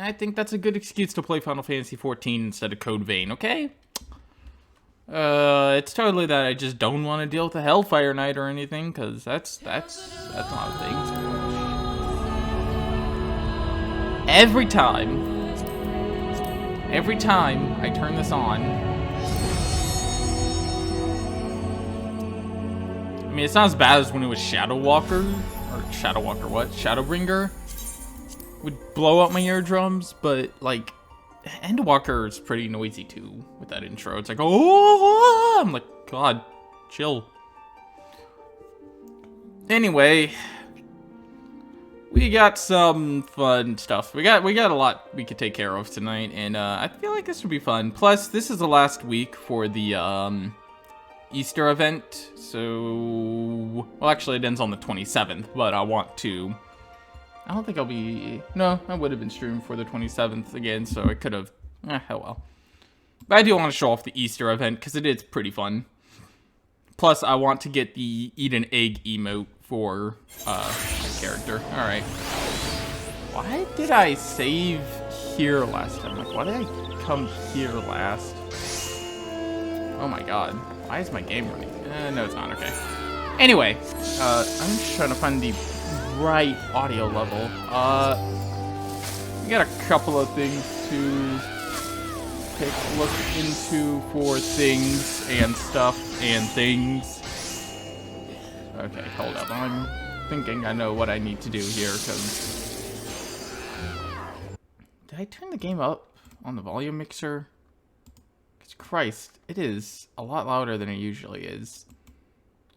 I think that's a good excuse to play Final Fantasy XIV instead of Code Vein, okay? It's totally that I just don't want to deal with a Hellfire Knight or anything, because that's not a thing. Every time I turn this on, I mean, it's not as bad as when it was Shadowbringer would blow up my eardrums, but like Endwalker is pretty noisy too with that intro. It's like, oh, I'm like, God, chill. Anyway, we got some fun stuff. We got a lot we could take care of tonight, and I feel like this would be fun. Plus, this is the last week for the Easter event, so well, actually, it ends on the 27th. But I don't think I'll be. No, I would have been streaming for the 27th again, so I could have. Oh well. But I do want to show off the Easter event because it is pretty fun. Plus, I want to get the eat an egg emote for my character. All right. Why did I save here last time? Like, why did I come here last? Oh my God. Why is my game running? No, it's not. Okay. Anyway, I'm just trying to find the right audio level. We got a couple of things to take a look into for things and stuff and things. Okay, hold up. I'm thinking I know what I need to do here, because... Did I turn the game up on the volume mixer? Because Christ, it is a lot louder than it usually is.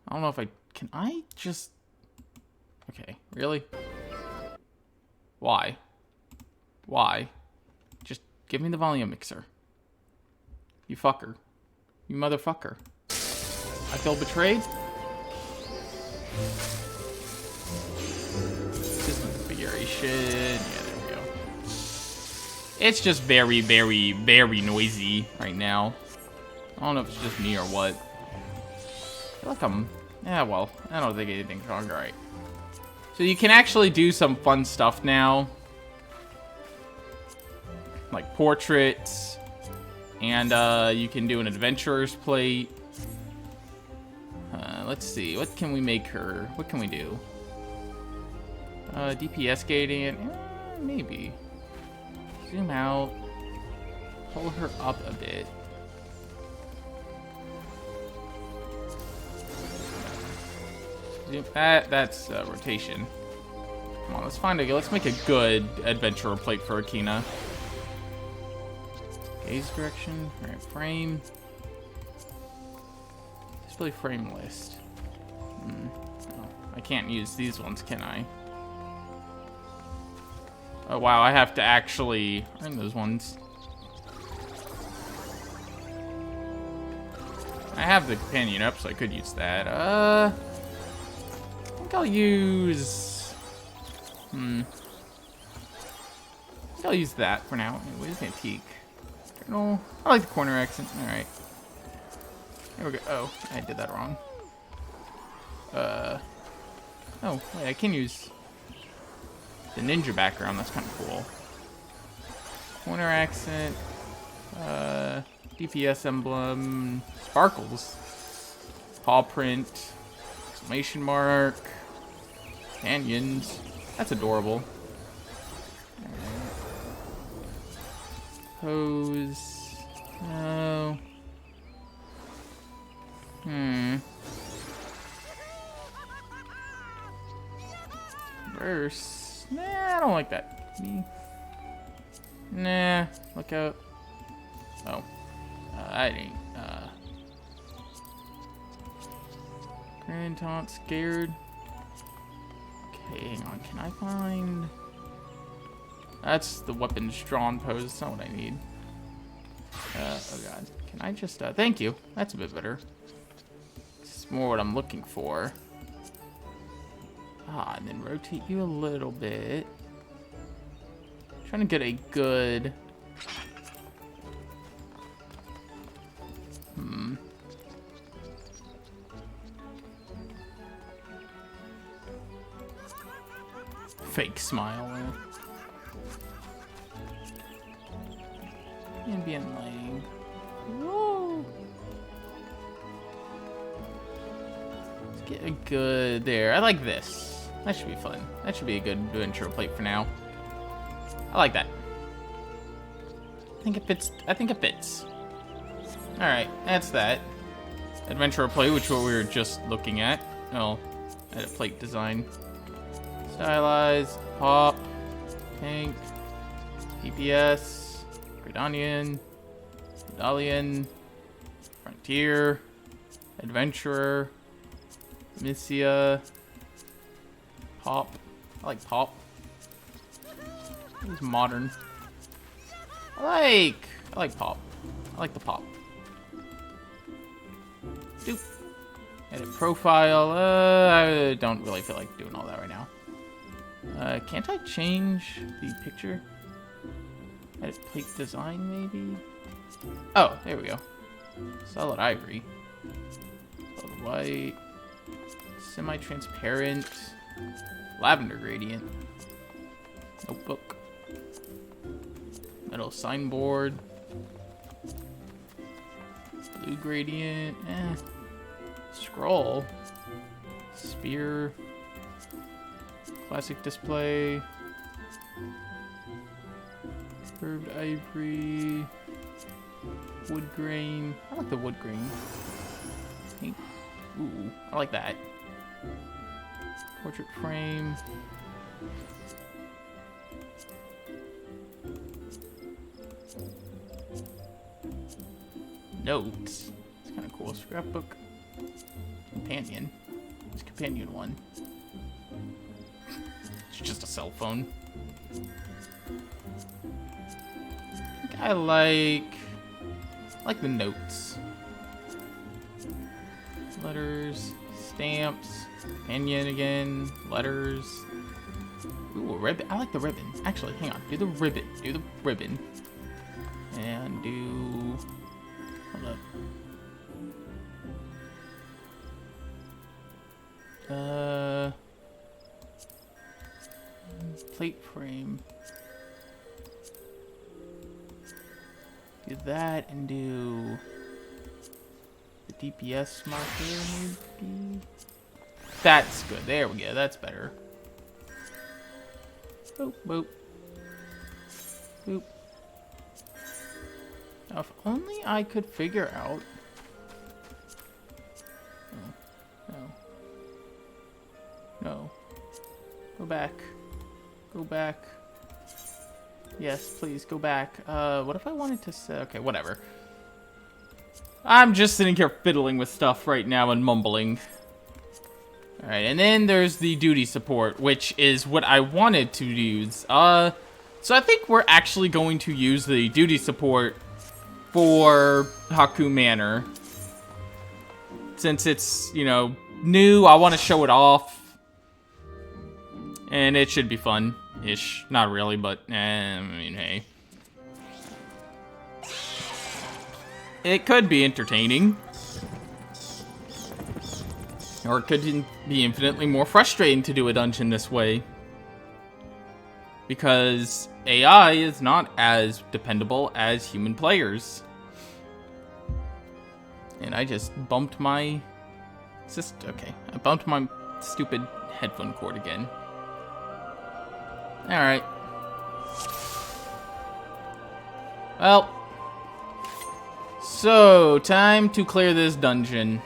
I don't know if I... Can I just... Okay, really? Why? Why? Just give me the volume mixer. You fucker. You motherfucker. I feel betrayed? Disconfiguration. Yeah, there we go. It's just very, very, very noisy right now. I don't know if it's just me or what. I feel like I'm... Yeah, well, I don't think anything's wrong. Alright. So you can actually do some fun stuff now. Like portraits. And you can do an adventurer's plate. Let's see. What can we make her? What can we do? DPS gating. Maybe. Zoom out. Pull her up a bit. That's rotation. Come on, let's make a good adventurer plate for Akina. Gaze direction, alright, frame. Display frame list. Oh, I can't use these ones, can I? Oh wow, I have to actually earn those ones. I have the companion up, so I could use that. I think I'll use... I think I'll use that for now. Where's antique? No, I like the corner accent. Alright. Here we go. Oh, I did that wrong. Oh, wait, I can use the ninja background. That's kind of cool. Corner accent. DPS emblem. Sparkles. Paw print. Exclamation mark. Canyons. That's adorable. Pose. No. Verse. Nah, I don't like that. Nah, look out. Oh. I ain't. Grand taunt, scared. Okay, hang on. Can I find... That's the weapons drawn pose. That's not what I need. Oh god. Can I just, thank you. That's a bit better. This is more what I'm looking for. Ah, and then rotate you a little bit. Trying to get a good... Fake smile. Ambient lighting. Whoa. Let's get a good there. I like this. That should be fun. That should be a good adventure plate for now. I like that. I think it fits. I think it fits. All right, that's that. Adventure plate, which is what we were just looking at. Oh, edit plate design. Stylized, pop, tank, DPS, Gridanian, Medallion, Frontier, Adventurer, Missia, Pop. I like Pop. It's modern. I like Pop. I like the Pop. Doop. Edit profile. I don't really feel like doing all that right now. Can't I change the picture? Edit plate design, maybe? Oh, there we go. Solid ivory. Solid white. Semi-transparent. Lavender gradient. Notebook. Metal signboard. Blue gradient. Scroll. Spear. Classic display. Curved ivory. Wood grain. I like the wood grain. Paint. Ooh, I like that. Portrait frame. Notes. It's kind of cool. Scrapbook. Companion. It's companion one. It's just a cell phone. I like the notes. Letters, stamps, companion again, letters. Ooh, a ribbon. I like the ribbon. Actually, hang on. Do the ribbon. Do the ribbon. And do... Hold up. Plate frame. Do that and do the DPS marker, maybe? That's good. There we go. That's better. Boop, boop. Boop. Now, if only I could figure out... No. No. No. Go back. Go back. Yes, please, go back. What if I wanted to say... Okay, whatever. I'm just sitting here fiddling with stuff right now and mumbling. Alright, and then there's the duty support, which is what I wanted to use. So I think we're actually going to use the duty support for Haku Manor. Since it's, you know, new, I want to show it off. And it should be fun-ish. Not really, but, I mean, hey. It could be entertaining. Or it could be infinitely more frustrating to do a dungeon this way. Because AI is not as dependable as human players. And I just bumped my... Okay, I bumped my stupid headphone cord again. Alright. Well. So, time to clear this dungeon.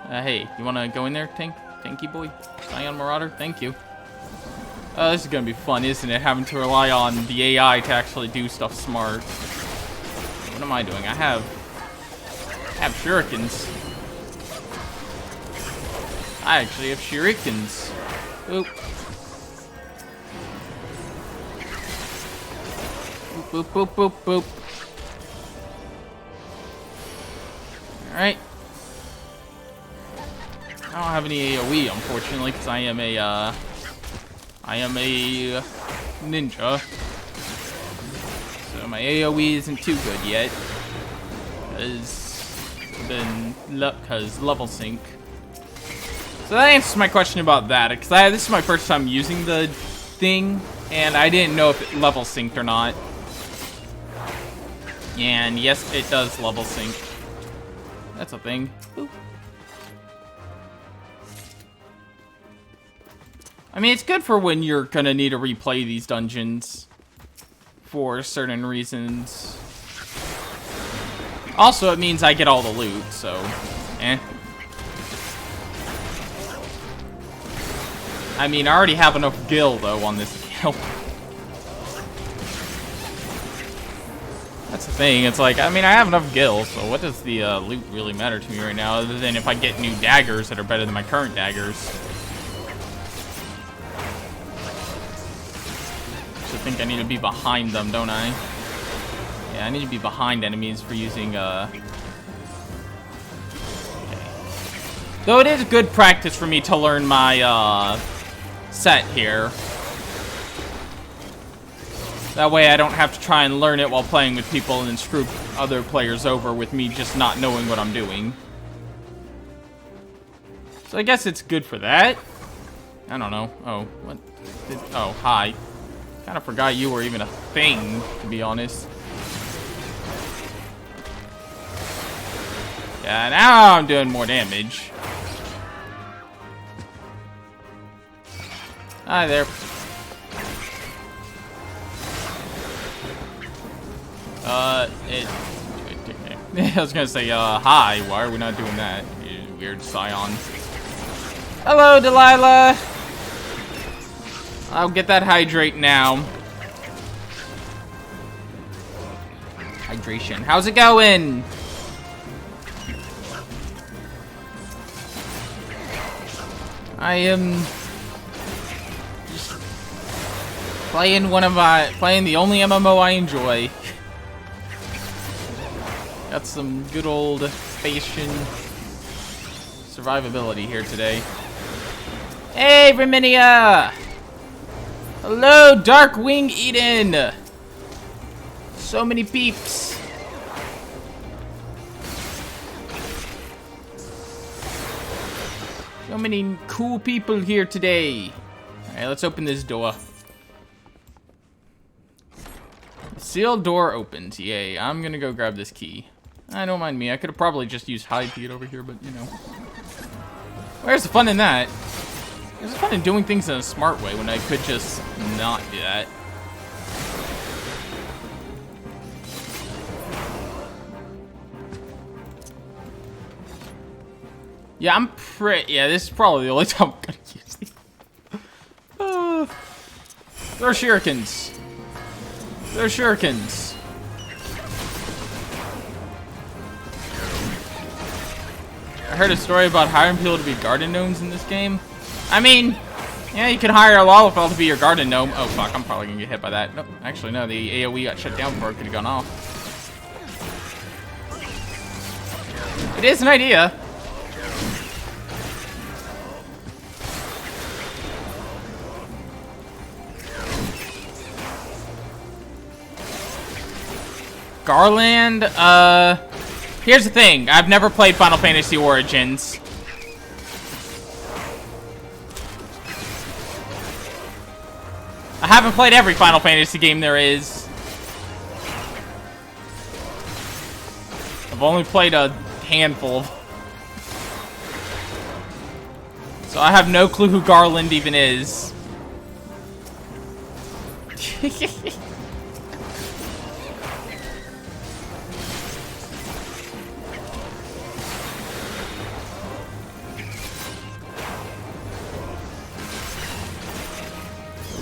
Hey, you wanna go in there, Tanky boy? Scion Marauder? Thank you. This is gonna be fun, isn't it? Having to rely on the AI to actually do stuff smart. What am I doing? I have shurikens. I actually have shurikens. Boop. Boop, boop, boop, boop, boop. Alright. I don't have any AoE, unfortunately, because I am a ninja. So my AoE isn't too good yet. Because level sync. So that answers my question about that, because this is my first time using the thing, and I didn't know if it level synced or not. And yes, it does level sync. That's a thing. Boop. I mean, it's good for when you're gonna need to replay these dungeons for certain reasons. Also, it means I get all the loot, so, eh. I mean, I already have enough gil, though, on this account. That's the thing, it's like, I mean, I have enough gil, so what does the loot really matter to me right now, other than if I get new daggers that are better than my current daggers. I think I need to be behind them, don't I? Yeah, I need to be behind enemies for using, Okay. Though it is good practice for me to learn my, set here. That way I don't have to try and learn it while playing with people and then screw other players over with me just not knowing what I'm doing. So I guess it's good for that. I don't know. Oh, what? Oh, hi. Kind of forgot you were even a thing, to be honest. Yeah, now I'm doing more damage. Hi there. I was gonna say, hi, why are we not doing that? You weird scion. Hello, Delilah! I'll get that hydrate now. Hydration. How's it going? I am just playing playing the only MMO I enjoy. Got some good old Spacian survivability here today. Hey, Verminia! Hello, Darkwing Eden! So many peeps. So many cool people here today. Alright, let's open this door. The sealed door opens. Yay, I'm gonna go grab this key. Don't mind me. I could have probably just used hide to get over here, but you know. Where's the fun in that? There's fun in doing things in a smart way when I could just not do that. Yeah, yeah, this is probably the only time I'm gonna use these. They're shurikens. They're shurikens. I heard a story about hiring people to be garden gnomes in this game. I mean, yeah, you can hire a Lalafell to be your garden gnome. Oh, fuck, I'm probably gonna get hit by that. Nope, actually, no, the AoE got shut down before it could have gone off. It is an idea. Garland, here's the thing. I've never played Final Fantasy Origins. I haven't played every Final Fantasy game there is. I've only played a handful. So I have no clue who Garland even is.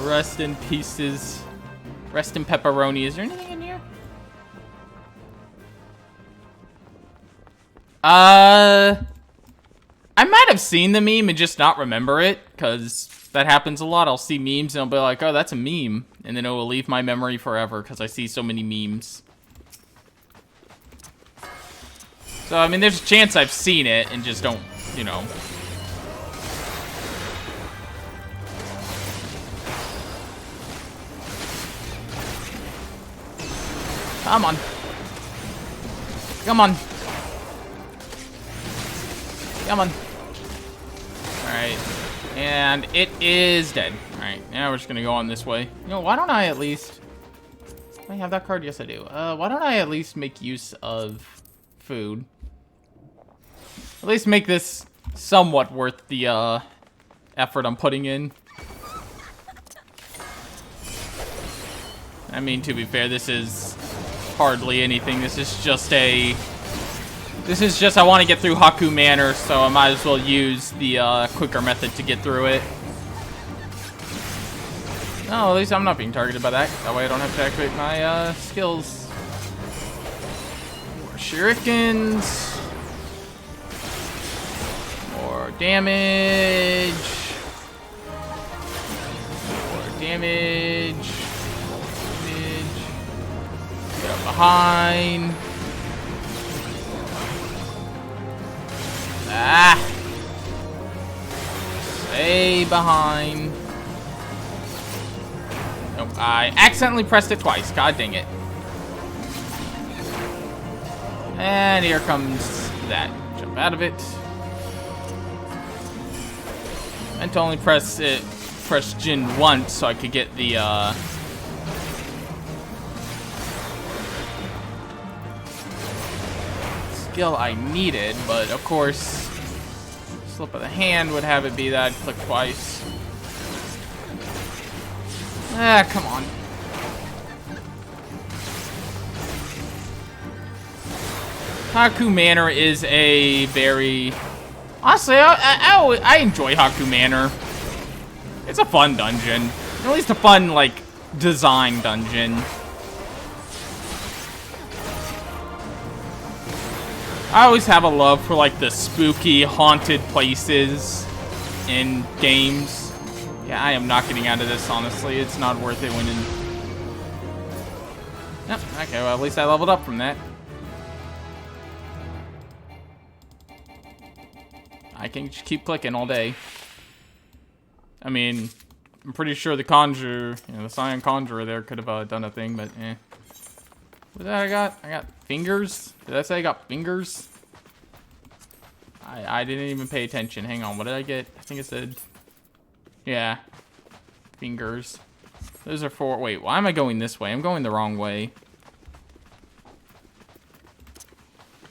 Rest in pieces. Rest in pepperoni. Is there anything in here? I might have seen the meme and just not remember it, because that happens a lot. I'll see memes and I'll be like, oh, that's a meme. And then it will leave my memory forever, because I see so many memes. So, I mean, there's a chance I've seen it and just don't, you know. Come on. Come on. Come on. Alright. And it is dead. Alright. Alright, now we're just gonna go on this way. You know, why don't I at least... Do I have that card? Yes, I do. Why don't I at least make use of food? At least make this somewhat worth the, effort I'm putting in. I mean, to be fair, this is hardly anything. This is just I want to get through Haku Manor, so I might as well use the, quicker method to get through it. No, at least I'm not being targeted by that. That way I don't have to activate my, skills. More shurikens. More damage. More damage. Get up behind. Ah! Stay behind. Nope, I accidentally pressed it twice. God dang it. And here comes that. Jump out of it. Meant to only press Jin once so I could get the, skill I needed, but of course, slip of the hand would have it be that I'd click twice. Ah, come on. Haku Manor is a very... Honestly, I enjoy Haku Manor. It's a fun dungeon. At least a fun, like, design dungeon. I always have a love for, like, the spooky, haunted places in games. Yeah, I am not getting out of this, honestly. It's not worth it winning. Yep, okay, well, at least I leveled up from that. I can just keep clicking all day. I mean, I'm pretty sure the Conjurer, the Cyan Conjurer there could have done a thing, but eh. What that I got? I got fingers? Did I say I got fingers? I didn't even pay attention. Hang on, what did I get? I think it said... Yeah. Fingers. Those are for... Wait, why am I going this way? I'm going the wrong way.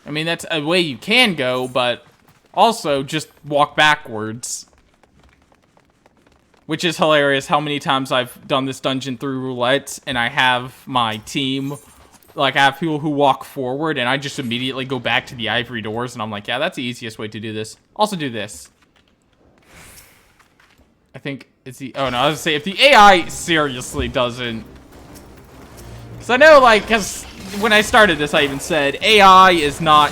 I mean, that's a way you can go, but also just walk backwards. Which is hilarious how many times I've done this dungeon through roulette, and I have my team... Like, I have people who walk forward, and I just immediately go back to the ivory doors, and I'm like, yeah, that's the easiest way to do this. Also do this. I think it's the... Oh, no, I was gonna say, if the AI seriously doesn't... Because I know, like, because when I started this, I even said, AI is not,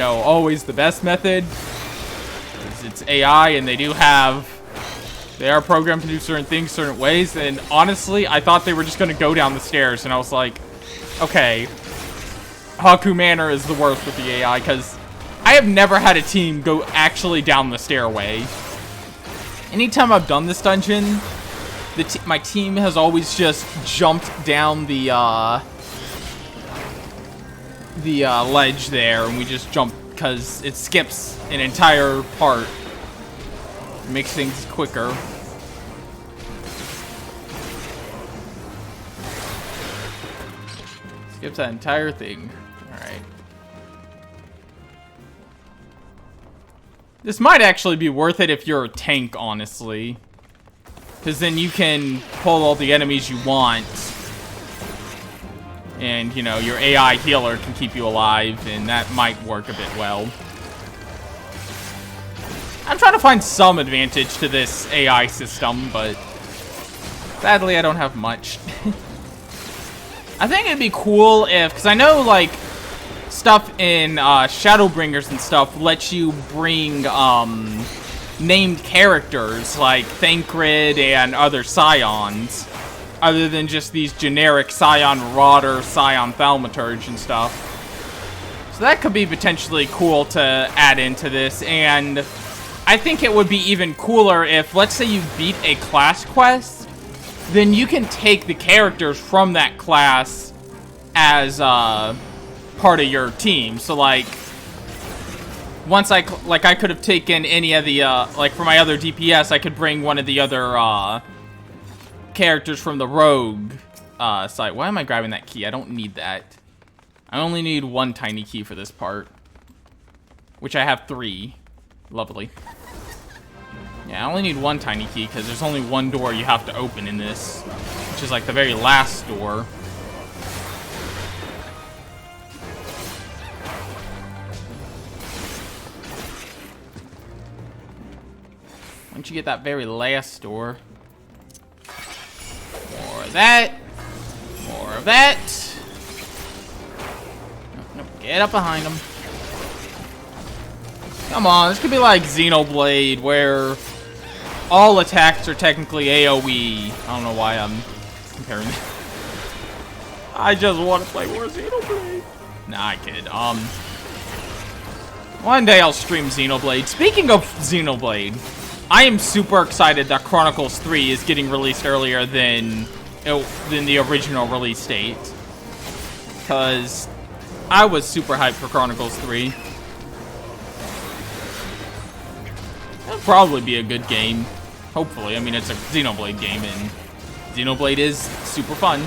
always the best method. It's AI, and they are programmed to do certain things certain ways, and honestly, I thought they were just going to go down the stairs, and I was like... Okay, Haku Manor is the worst with the AI, because I have never had a team go actually down the stairway. Anytime I've done this dungeon, my team has always just jumped down the ledge there, and we just jump, because it skips an entire part. It makes things quicker. Skips that entire thing. Alright. This might actually be worth it if you're a tank, honestly. Because then you can pull all the enemies you want. And, your AI healer can keep you alive, and that might work a bit well. I'm trying to find some advantage to this AI system, but sadly I don't have much. I think it'd be cool if, because I know, like, stuff in Shadowbringers and stuff lets you bring named characters like Thancred and other Scions, other than just these generic Scion Marauder, Scion Thaumaturge and stuff. So that could be potentially cool to add into this, and I think it would be even cooler if, let's say you beat a class quest, then you can take the characters from that class as part of your team. So, like, once I could have taken any of the, like, for my other DPS, I could bring one of the other characters from the Rogue site. Why am I grabbing that key? I don't need that. I only need one tiny key for this part, which I have 3. Lovely. Yeah, I only need one tiny key because there's only one door you have to open in this, which is like the very last door. Once you get that very last door. More of that. More of that. Nope, get up behind him. Come on, this could be like Xenoblade, where all attacks are technically AoE. I don't know why I'm comparing it. I just want to play more Xenoblade. Nah, I kid. One day I'll stream Xenoblade. Speaking of Xenoblade, I am super excited that Chronicles 3 is getting released earlier than the original release date. Because I was super hyped for Chronicles 3. It'll probably be a good game. Hopefully. I mean, it's a Xenoblade game, and Xenoblade is super fun.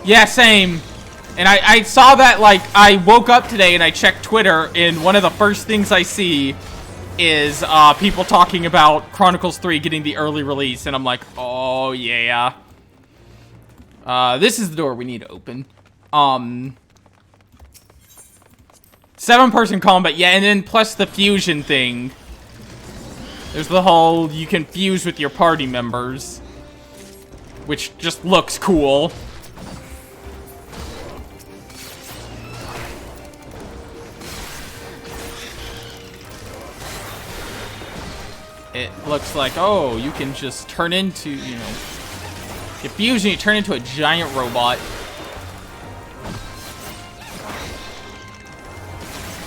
Yeah, same. And I saw that, like, I woke up today and I checked Twitter, and one of the first things I see is people talking about Chronicles 3 getting the early release, and I'm like, oh, yeah. This is the door we need to open. 7-person combat, yeah, and then plus the fusion thing. There's the whole, you can fuse with your party members, which just looks cool. It looks like, oh, you can just turn into, you know, you fuse and you turn into a giant robot.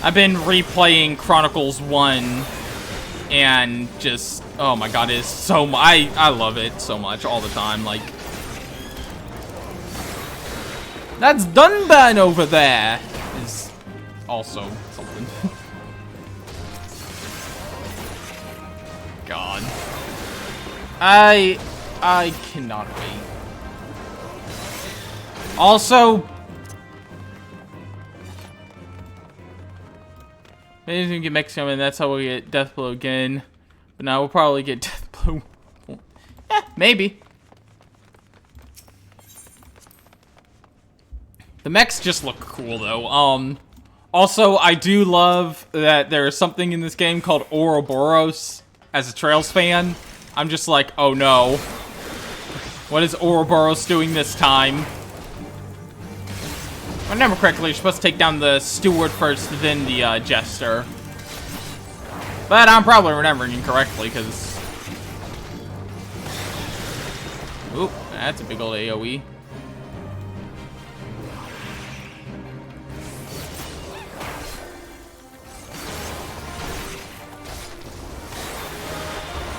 I've been replaying Chronicles 1 and just, oh my god, it is so much. I love it so much all the time. Like, that's Dunban over there is also something. God, I cannot wait. Also, maybe we can get Mexico, and that's how we get Deathblow again. But now we'll probably get Deathblow. Yeah, maybe. The mechs just look cool, though. Also, I do love that there is something in this game called Ouroboros. As a Trails fan, I'm just like, oh no. What is Ouroboros doing this time? If I remember correctly, you're supposed to take down the steward first, then the jester. But I'm probably remembering incorrectly, because... Oop, that's a big old AoE.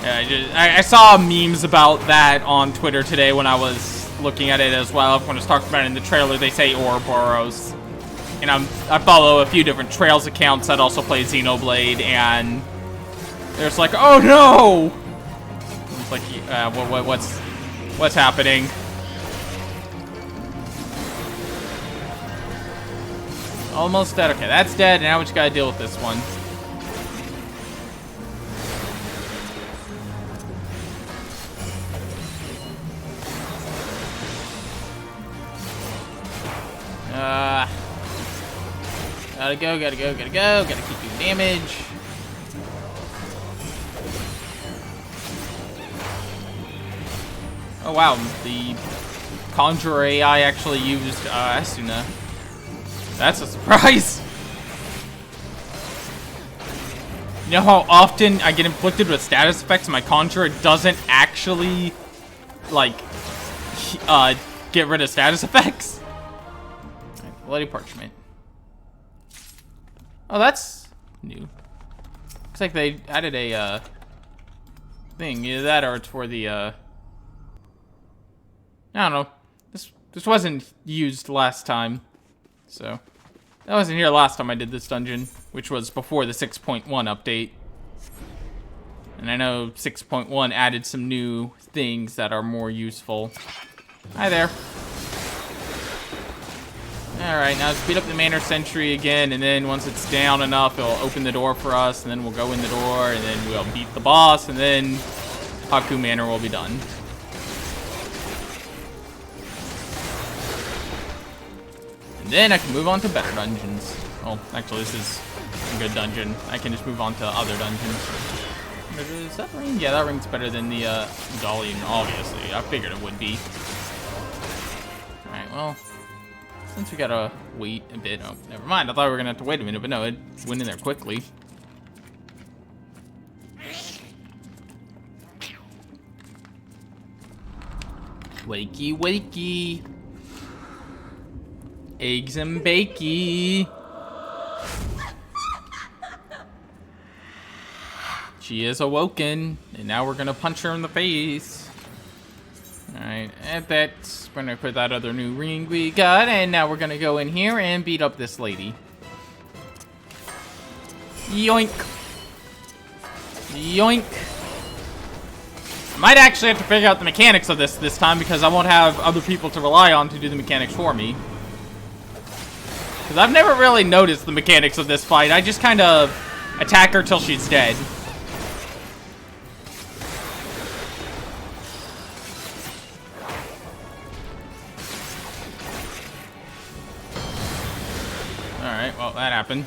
Yeah, I saw memes about that on Twitter today when I was looking at it as well. When it's talked about it in the trailer, they say Ouroboros. And I follow a few different Trails accounts that also play Xenoblade, and there's like, oh no! It's like, what's happening? Almost dead. Okay, that's dead. Now we just gotta deal with this one. Gotta go, gotta keep doing damage. Oh wow, the Conjurer AI actually used Asuna. That's a surprise. You know how often I get inflicted with status effects and my Conjurer doesn't actually, like, get rid of status effects? Bloody Parchment. Oh, that's new. Looks like they added a thing. Either that or it's for the I don't know. This wasn't used last time. So that wasn't here last time I did this dungeon, which was before the 6.1 update. And I know 6.1 added some new things that are more useful. Hi there. Alright, now speed up the manor sentry again, and then once it's down enough, it'll open the door for us, and then we'll go in the door, and then we'll beat the boss, and then Haku Manor will be done. And then I can move on to better dungeons. Oh, actually, this is a good dungeon. I can just move on to other dungeons. Is that ring? Yeah, that ring's better than the Dalian, obviously. I figured it would be. Alright, well, since we gotta wait a bit. Oh, never mind. I thought we were gonna have to wait a minute, but no, it went in there quickly. Wakey, wakey. Eggs and bakey. She is awoken, and now we're gonna punch her in the face. Alright, and that's gonna put that other new ring we got, and now we're gonna go in here and beat up this lady. Yoink. Yoink. I might actually have to figure out the mechanics of this time, because I won't have other people to rely on to do the mechanics for me. Because I've never really noticed the mechanics of this fight. I just kind of attack her till she's dead. Alright, well, that happened.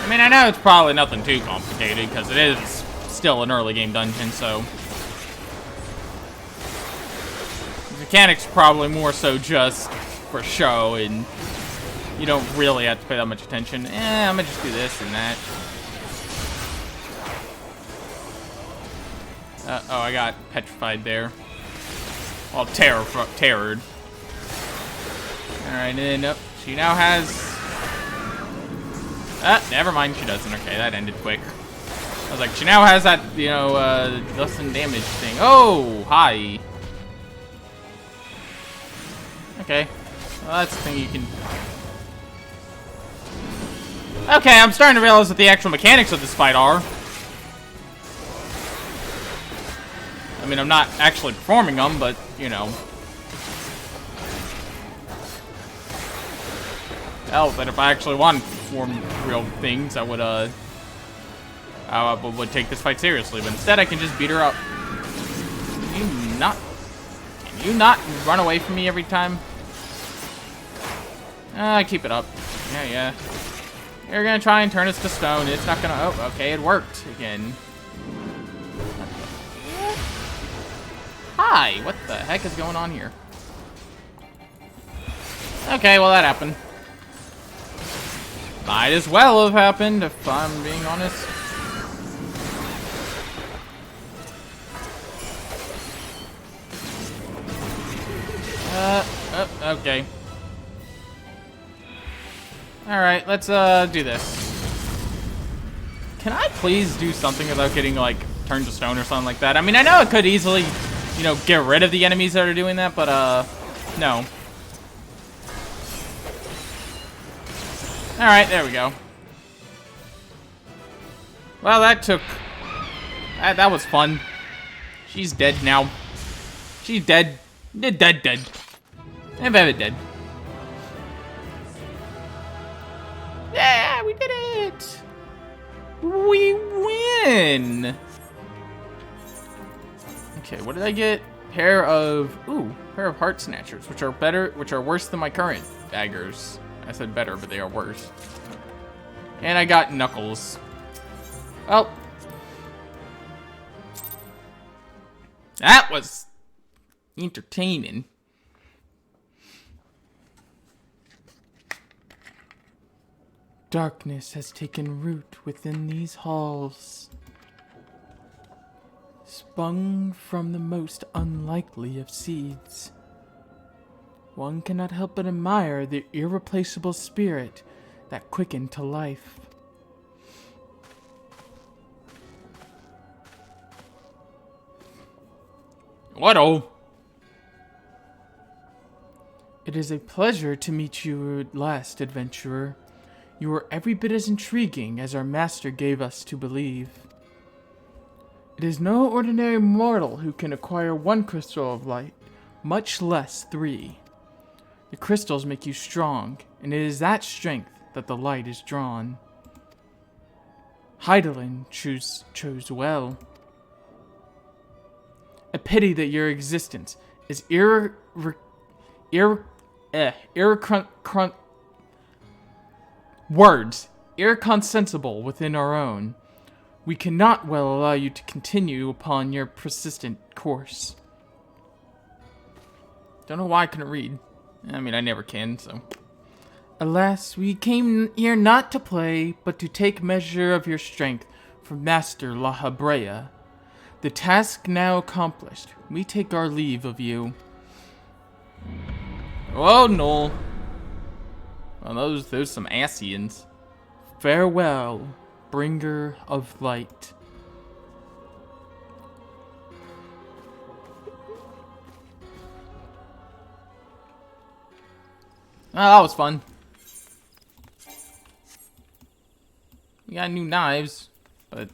I mean, I know it's probably nothing too complicated, because it is still an early game dungeon, so... the mechanics are probably more so just for show, and you don't really have to pay that much attention. I'm gonna just do this and that. Oh, I got petrified there. Well, terrored. Alright, and then, she now has... never mind, she doesn't. Okay, that ended quick. I was like, she now has that, you know, less than damage thing. Oh, hi. Okay. Well, that's the thing you can... Okay, I'm starting to realize what the actual mechanics of this fight are. I mean, I'm not actually performing them, but, you know. Hell, but if I actually wanted to perform real things, I would take this fight seriously. But instead, I can just beat her up. Can you not run away from me every time? Keep it up. Yeah. You're gonna try and turn us to stone. It's not gonna... Oh, okay, it worked again. Hi, what the heck is going on here? Okay, well, that happened. Might as well have happened, if I'm being honest. Okay. Alright, let's, do this. Can I please do something without getting, like, turned to stone or something like that? I mean, I know it could easily, you know, get rid of the enemies that are doing that, but, no. Alright, there we go. Well, that took... That was fun. She's dead now. She's dead. Dead. I'm very dead. Yeah, we did it! We win! Okay, what did I get? Pair of heart snatchers, which are worse than my current daggers. I said better, but they are worse. And I got knuckles. Well, that was entertaining. Darkness has taken root within these halls, sprung from the most unlikely of seeds. One cannot help but admire the irreplaceable spirit that quickened to life. What-oh? It is a pleasure to meet you at last, adventurer. You are every bit as intriguing as our master gave us to believe. It is no ordinary mortal who can acquire one crystal of light, much less 3. The crystals make you strong, and it is that strength that the light is drawn. Heidelin chose well. A pity that your existence is irreconcilable within our own. We cannot well allow you to continue upon your persistent course. Don't know why I couldn't read. I mean, I never can, so. Alas, we came here not to play, but to take measure of your strength from Master La Habrea. The task now accomplished, we take our leave of you. Oh no. Well, those some Asians. Farewell, bringer of light. Oh, that was fun. We got new knives, but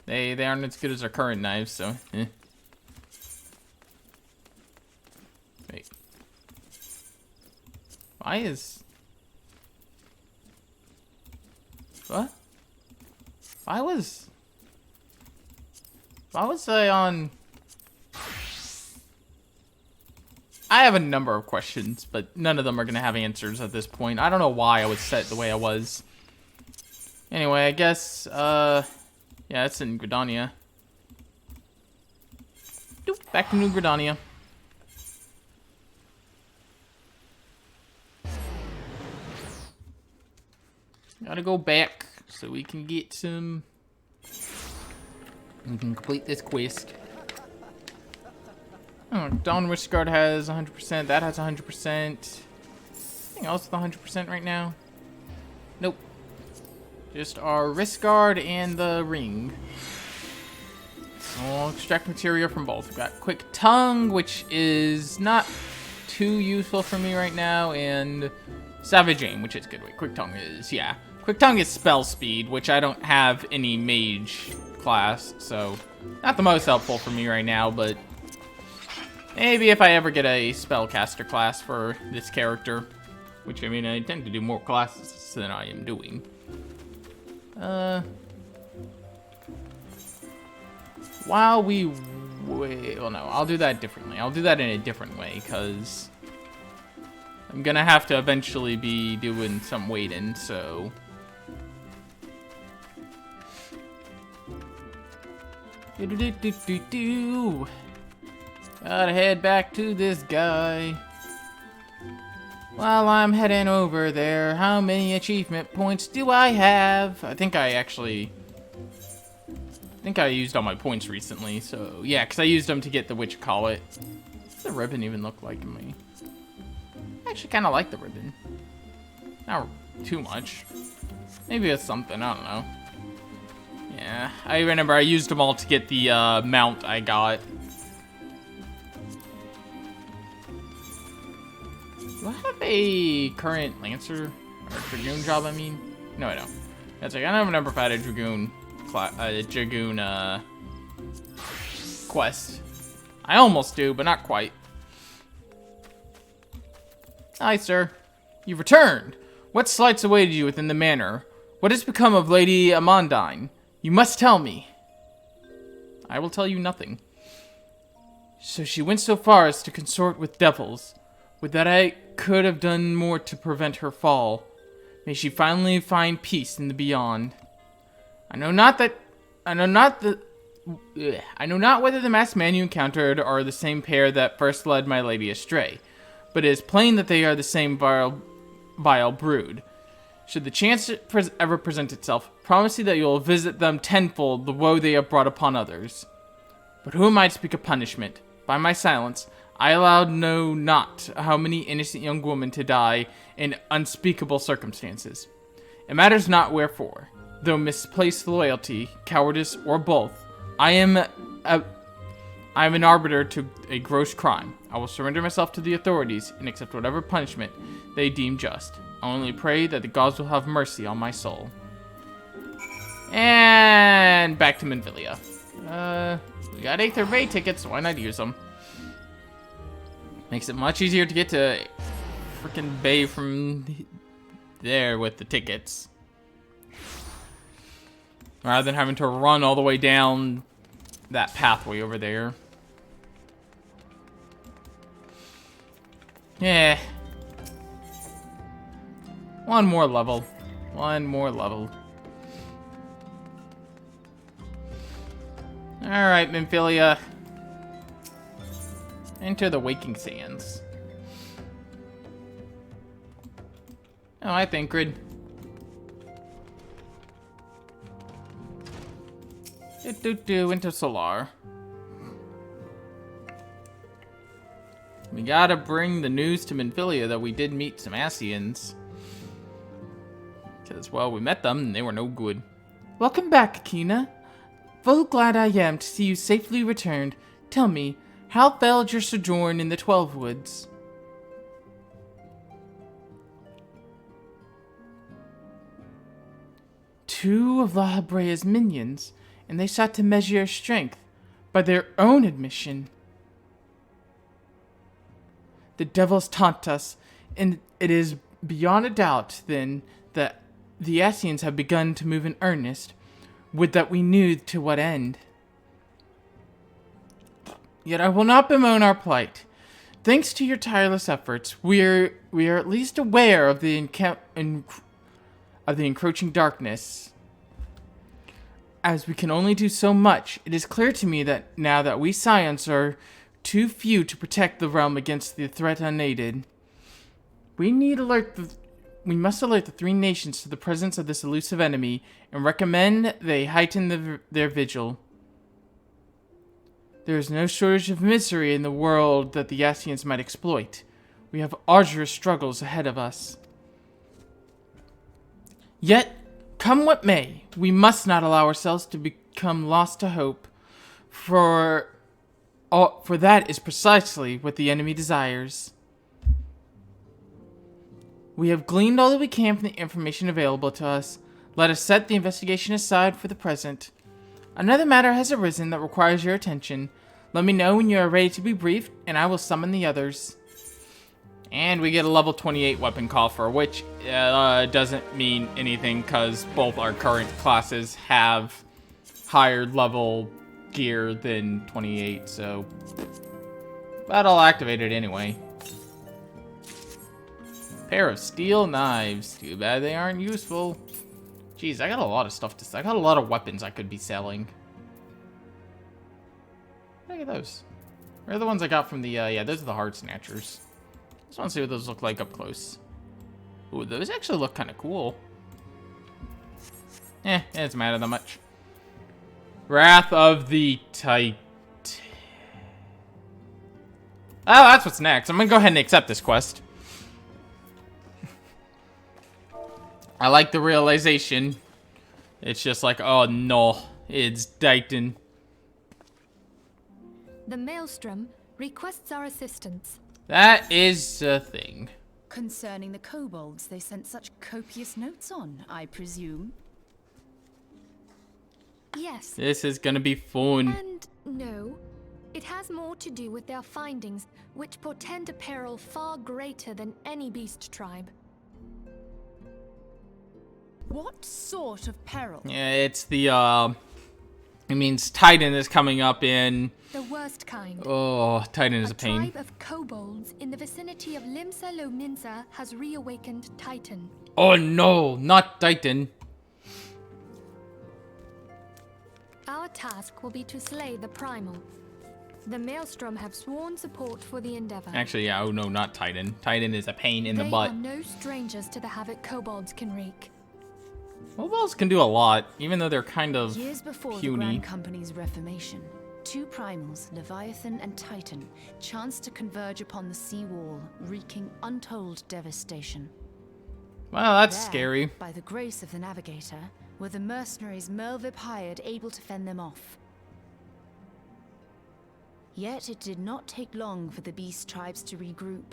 they aren't as good as our current knives, so eh. Wait. Why is... What? Why was I on... I have a number of questions, but none of them are going to have answers at this point. I don't know why I was set the way I was. Anyway, I guess, yeah, it's in Gridania. Doop, back to New Gridania. Gotta go back so we can get some... We can complete this quest. Oh, Dawn Wishguard has 100%. That has 100%. Anything else with 100% right now? Nope. Just our wrist guard and the ring. I'll extract material from both. We've got Quick Tongue, which is not too useful for me right now, and Savage Aim, which is good. Wait, Quick Tongue is, yeah. Quick Tongue is spell speed, which I don't have any mage class, so not the most helpful for me right now, but maybe if I ever get a spellcaster class for this character, which, I mean, I tend to do more classes than I am doing. While we wait, well, no, I'll do that differently. I'll do that in a different way, because I'm gonna have to eventually be doing some waiting, so. Gotta head back to this guy. While I'm heading over there, how many achievement points do I have? I think I used all my points recently, so yeah, because I used them to get the whatchamacallit. What's the ribbon even look like to me? I actually kind of like the ribbon. Not too much. Maybe it's something, I don't know. Yeah, I remember I used them all to get the mount I got. Do I have a current Lancer? Or Dragoon job, I mean? No, I don't. That's like, I don't remember if I had a Dragoon quest. I almost do, but not quite. Hi, sir. You've returned. What slights awaited you within the manor? What has become of Lady Amandine? You must tell me. I will tell you nothing. So she went so far as to consort with devils. Would that I could have done more to prevent her fall. May she finally find peace in the beyond. I know not whether the masked man you encountered are the same pair that first led my lady astray, but it is plain that they are the same vile brood. Should the chance ever present itself, promise you that you will visit them tenfold the woe they have brought upon others. But who am I to speak of punishment? By my silence, I allowed know not how many innocent young women to die in unspeakable circumstances. It matters not wherefore, though misplaced loyalty, cowardice, or both. I am an arbiter to a gross crime. I will surrender myself to the authorities and accept whatever punishment they deem just. I only pray that the gods will have mercy on my soul. And back to Manvilia. We got Aether Bay tickets, so why not use them? Makes it much easier to get to freaking Bay from there with the tickets. Rather than having to run all the way down that pathway over there. Yeah. One more level. One more level. Alright, Manphilia. Enter the Waking Sands. Oh, I think Grid. Into Solar. We gotta bring the news to Manphilia that we did meet some Ascians. Because, well, we met them and they were no good. Welcome back, Akina. Full glad I am to see you safely returned. Tell me, how failed your sojourn in the 12 Woods? Two of La Habrea's minions, and they sought to measure your strength by their own admission. The devils taunt us, and it is beyond a doubt, then, that the Ascians have begun to move in earnest. Would that we knew to what end. Yet I will not bemoan our plight. Thanks to your tireless efforts, we are at least aware of the encroaching darkness. As we can only do so much, it is clear to me that now that we Scions are too few to protect the realm against the threat unaided, we must alert the three nations to the presence of this elusive enemy and recommend they heighten their vigil. There is no shortage of misery in the world that the Ascians might exploit. We have arduous struggles ahead of us. Yet, come what may, we must not allow ourselves to become lost to hope, for that is precisely what the enemy desires. We have gleaned all that we can from the information available to us. Let us set the investigation aside for the present. Another matter has arisen that requires your attention. Let me know when you are ready to be briefed, and I will summon the others. And we get a level 28 weapon coffer, which doesn't mean anything because both our current classes have higher level gear than 28, so... But I'll activate it anyway. Pair of steel knives. Too bad they aren't useful. Jeez, I got a lot of stuff to sell. I got a lot of weapons I could be selling. Look at those. They're the ones I got from the, yeah, those are the Hard Snatchers. Just want to see what those look like up close. Ooh, those actually look kind of cool. It doesn't matter that much. Wrath of the Titan. Oh, that's what's next. I'm gonna go ahead and accept this quest. I like the realization. It's just like, oh no, it's Titan. The Maelstrom requests our assistance. That is a thing. Concerning the kobolds they sent such copious notes on, I presume. Yes. This is gonna be fun. And no. It has more to do with their findings, which portend a peril far greater than any beast tribe. What sort of peril? Yeah, it's the, it means Titan is coming up in... The worst kind. Oh, Titan is a pain. A tribe of kobolds in the vicinity of Limsa Lominsa has reawakened Titan. Oh no, not Titan. Our task will be to slay the Primal. The Maelstrom have sworn support for the endeavor. Actually, yeah, oh no, not Titan. Titan is a pain in the butt. They are no strangers to the havoc kobolds can wreak. Kobolds can do a lot, even though they're kind of Years before puny. the Grand Company's reformation, two primals, Leviathan and Titan, chanced to converge upon the sea wall, wreaking untold devastation. Well, that's There, scary. by the grace of the Navigator, were the mercenaries Merlvip hired able to fend them off. Yet it did not take long for the beast tribes to regroup.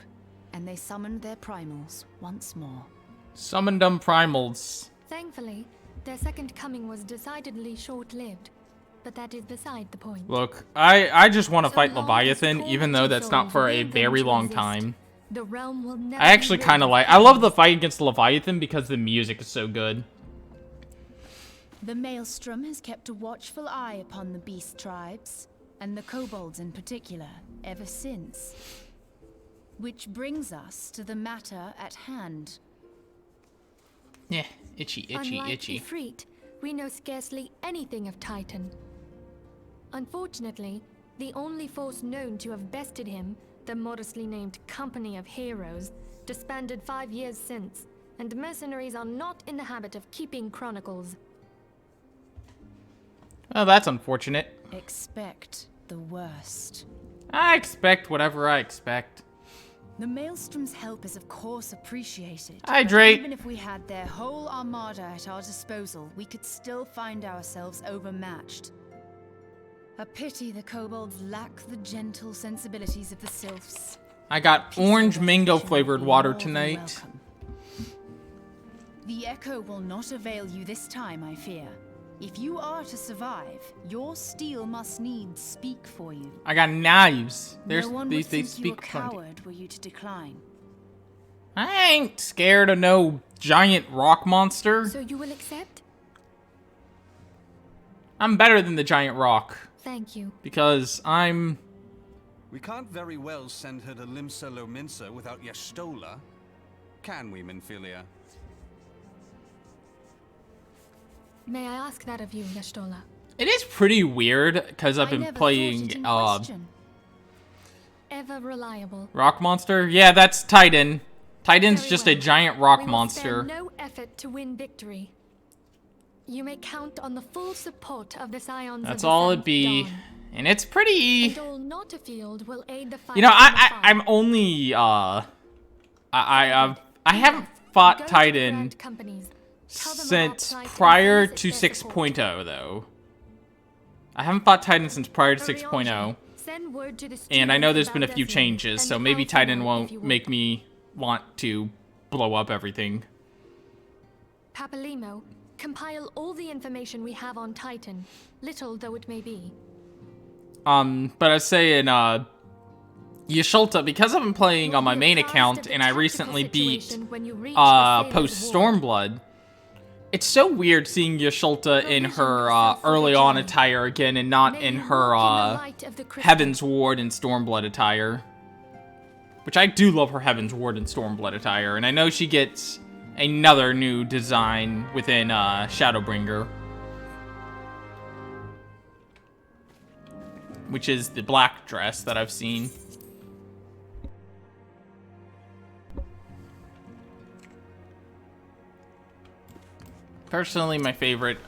and they summoned their primals once more. Summoned them primals. Thankfully, their second coming was decidedly short-lived. But that is beside the point. Look, I just want to So fight long as Leviathan, even though that's not Tormented for souls a will very venture long resist, time. the realm will never I actually be rid kind of of like... I love the humans. fight against Leviathan because the music is so good. The Maelstrom has kept a watchful eye upon the beast tribes, and the kobolds in particular, ever since. Which brings us to the matter at hand. Yeah, itchy, Unlike itchy. Ifrit, we know scarcely anything of Titan. Unfortunately, the only force known to have bested him, the modestly named Company of Heroes, disbanded 5 years since, and mercenaries are not in the habit of keeping chronicles. Well, that's unfortunate. Expect the worst. I expect whatever I expect. The Maelstrom's help is of course appreciated. Hydrate. But even if we had their whole armada at our disposal, we could still find ourselves overmatched. A pity the kobolds lack the gentle sensibilities of the sylphs. I got Peaceful orange mango resolution would flavored be water more than tonight. welcome. The echo will not avail you this time, I fear. If you are to survive, your steel must needs speak for you. I got knives. No one they would think you a speak plenty. coward were you to decline. I ain't scared of no giant rock monster. So you will accept? I'm better than the giant rock Thank you. because I'm... We can't very well send her to Limsa Lominsa without Yestola, can we, Minfilia? May I ask that of you, Yestola? It is pretty weird because I've I been never thought playing it in question. Ever reliable. rock monster. Yeah, that's Titan. Titan's Very just well. a giant rock We will monster. spare no effort to win victory. You may count on the full support of the Scions That's of the all Seventh it be. Dawn. And it's pretty... And all not a field will aid the fight. You know, from afar. I'm only, I haven't fought Go to Titan grand companies. Tell them of our since plight and prior solicit to their support. 6.0, though. I haven't fought Titan since prior to Ariadne, 6.0. send word to the And I know stewards there's been a about few Desmond, changes, and so maybe Altamont, Titan if won't you will. make me want to blow up everything. Papalimo, compile all the information we have on Titan, little though it may be. But I was saying, Yashalta, because I've been playing on my We'll be main apprised account of the and I tactical recently beat, situation when you reach the Sailor's post Ward. Stormblood, it's so weird seeing Yashalta in Provision her, yourself for the early on journey. attire again and not May in you her, walk in the light of the crystal. Heaven's Ward and Stormblood attire. Which I do love her Heaven's Ward and Stormblood attire, and I know she gets another new design within Shadowbringer. Which is the black dress that I've seen. Personally, my favorite,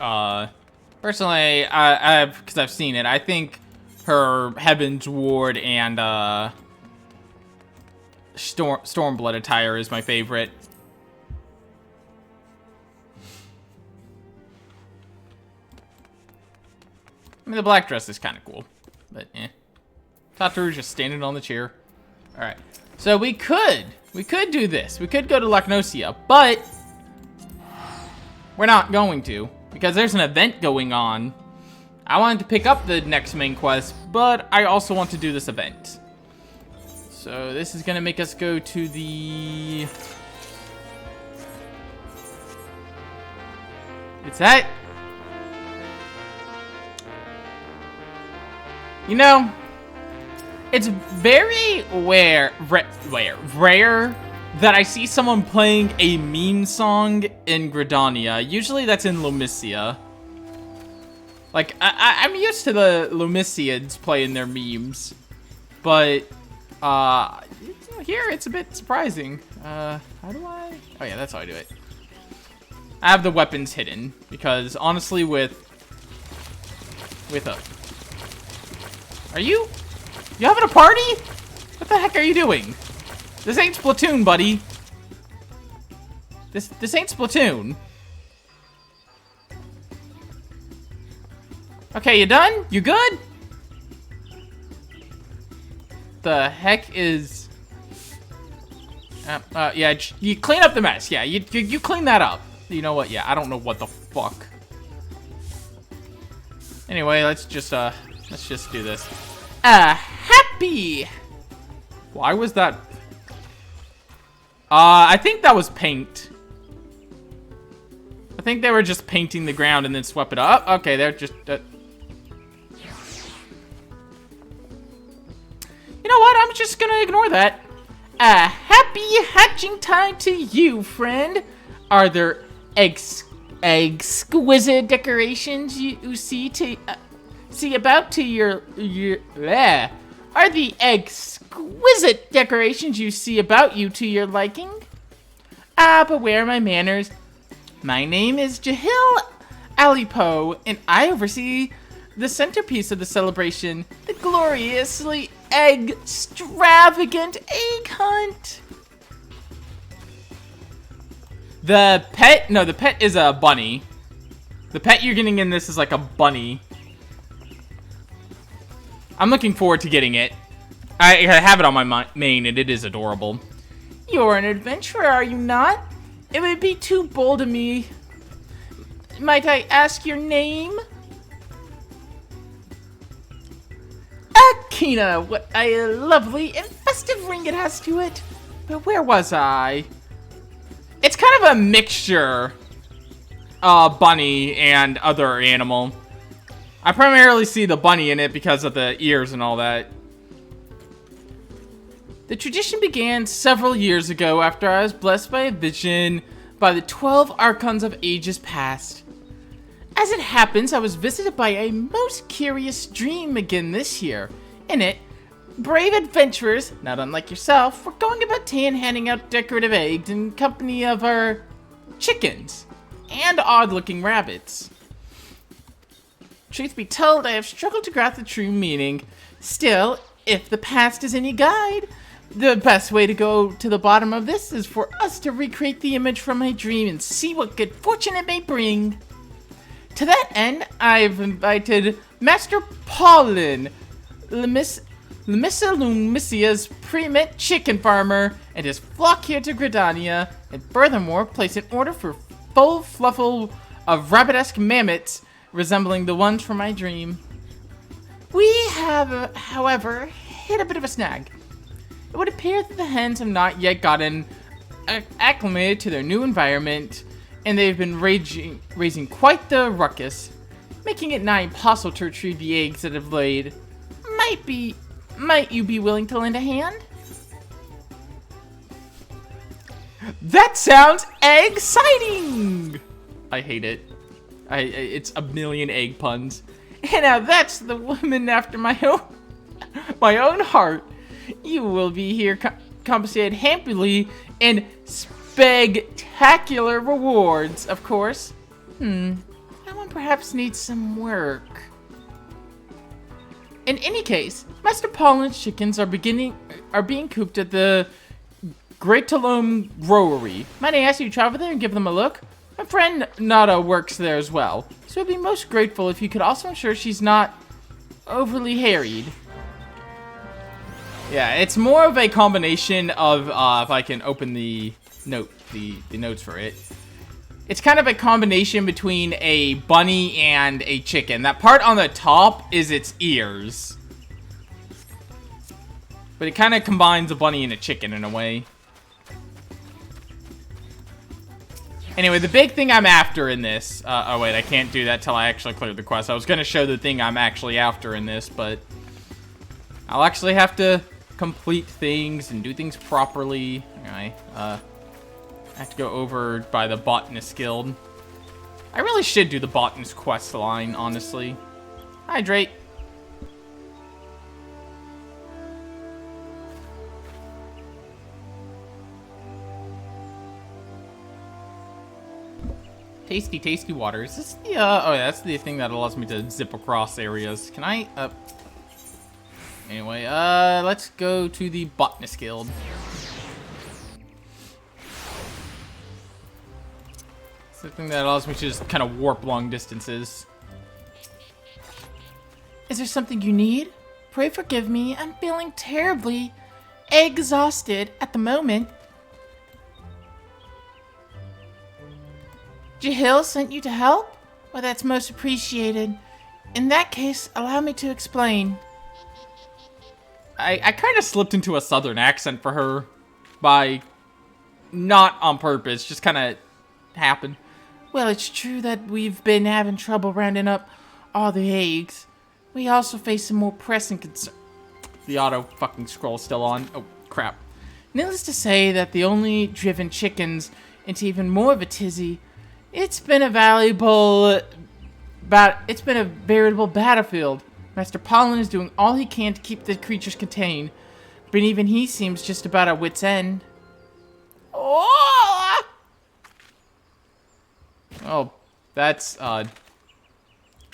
personally, because I've seen it, I think her Heaven's Ward and, Stormblood attire is my favorite. I mean, the black dress is kind of cool, but eh. Tataru's just standing on the chair. All right, so we could do this. We could go to Lochnosia, but we're not going to because there's an event going on. I wanted to pick up the next main quest, but I also want to do this event. So this is gonna make us go to the... It's that... You know, it's very rare that I see someone playing a meme song in Gridania. Usually that's in Lomisia. Like, I'm used to the Lomisians playing their memes, but here it's a bit surprising. How do I? Oh yeah, that's how I do it. I have the weapons hidden because honestly, with a, are you having a party? What the heck are you doing? This ain't Splatoon, buddy. This ain't Splatoon. Okay, you done? You good? The heck is... Yeah, you clean up the mess. Yeah, you clean that up. You know what? Yeah, I don't know what the fuck. Anyway, let's just do this. Happy. Why was that? I think that was paint. I think they were just painting the ground and then swept it up. Okay, they're just. You know what? I'm just gonna ignore that. Happy hatching time to you, friend. Are there exquisite decorations you see about to your Are the exquisite decorations you see about you to your liking? Beware my manners. My name is Jahil Alipo, and I oversee the centerpiece of the celebration, the gloriously extravagant egg hunt. The pet is a bunny. The pet you're getting in this is like a bunny. I'm looking forward to getting it. I have it on my main, and it is adorable. You're an adventurer, are you not? It would be too bold of me. Might I ask your name? Akina, what a lovely and festive ring it has to it. But where was I? It's kind of a mixture, bunny and other animal. I primarily see the bunny in it because of the ears and all that. The tradition began several years ago after I was blessed by a vision by the 12 Archons of ages past. As it happens, I was visited by a most curious dream again this year. In it, brave adventurers, not unlike yourself, were going about town handing out decorative eggs in company of our chickens and odd-looking rabbits. Truth be told, I have struggled to grasp the true meaning. Still, if the past is any guide, the best way to go to the bottom of this is for us to recreate the image from my dream and see what good fortune it may bring. To that end, I've invited Master Paulin, Lumisia's pre-mint chicken farmer, and his flock here to Gridania, and furthermore, place an order for full fluffle of rabbit-esque mammoths resembling the ones from my dream. We have, however, hit a bit of a snag. It would appear that the hens have not yet gotten acclimated to their new environment, and they've been raising quite the ruckus, making it nigh impossible to retrieve the eggs that have laid. Might you be willing to lend a hand? That sounds exciting! I hate it. It's a million egg puns. And now that's the woman after my own heart. You will be here compensated handsomely in spectacular rewards, of course. That one perhaps needs some work. In any case, Master Paulin's chickens are being cooped at the Great Talome Growery. Might I ask you to travel there and give them a look? My friend Nada works there as well, so I'd be most grateful if you could also ensure she's not overly harried. Yeah, it's more of a combination of, if I can open the notes for it. It's kind of a combination between a bunny and a chicken. That part on the top is its ears. But it kind of combines a bunny and a chicken in a way. Anyway, the big thing I'm after in this... oh, wait, I can't do that till I actually clear the quest. I was going to show the thing I'm actually after in this, but... I'll actually have to complete things and do things properly. Anyway, I have to go over by the Botanist Guild. I really should do the Botanist quest line, honestly. Hydrate. Tasty, tasty water. Is this the, oh, yeah, that's the thing that allows me to zip across areas. Can I, anyway, let's go to the Botanist Guild. It's the thing that allows me to just kind of warp long distances. Is there something you need? Pray forgive me, I'm feeling terribly exhausted at the moment. Jahil sent you to help? Well, that's most appreciated. In that case, allow me to explain. I kind of slipped into a southern accent for her by not on purpose, just kind of happened. Well, it's true that we've been having trouble rounding up all the eggs. We also face some more pressing concerns. The auto fucking scroll's still on. Oh, crap. Needless to say that the only driven chickens into even more of a tizzy, it's been a veritable battlefield. Master Pollen is doing all he can to keep the creatures contained, but even he seems just about at wit's end. Oh, that's odd.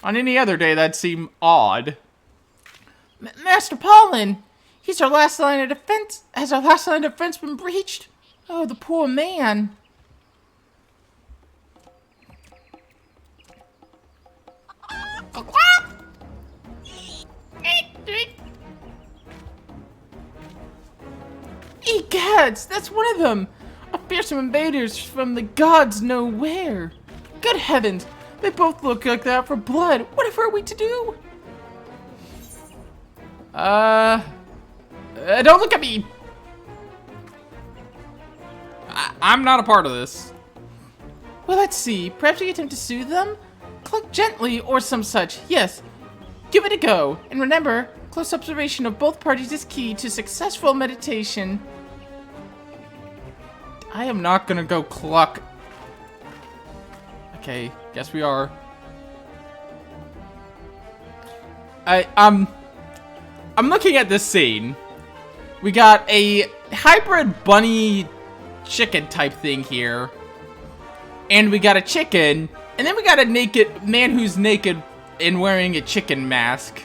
On any other day, that'd seem odd. Master Pollen, has our last line of defense been breached? Oh, the poor man. Egads, that's one of them! A fearsome invaders from the gods know where. Good heavens, they both look like that for blood. Whatever are we to do? Don't look at me! I'm not a part of this. Well, let's see. Perhaps we attempt to soothe them? Click gently or some such. Yes. Give it a go. And remember, close observation of both parties is key to successful meditation. I am not gonna go cluck. Okay, guess we are. I'm looking at this scene. We got a hybrid bunny chicken type thing here. And we got a chicken, and then we got a naked man who's naked and wearing a chicken mask.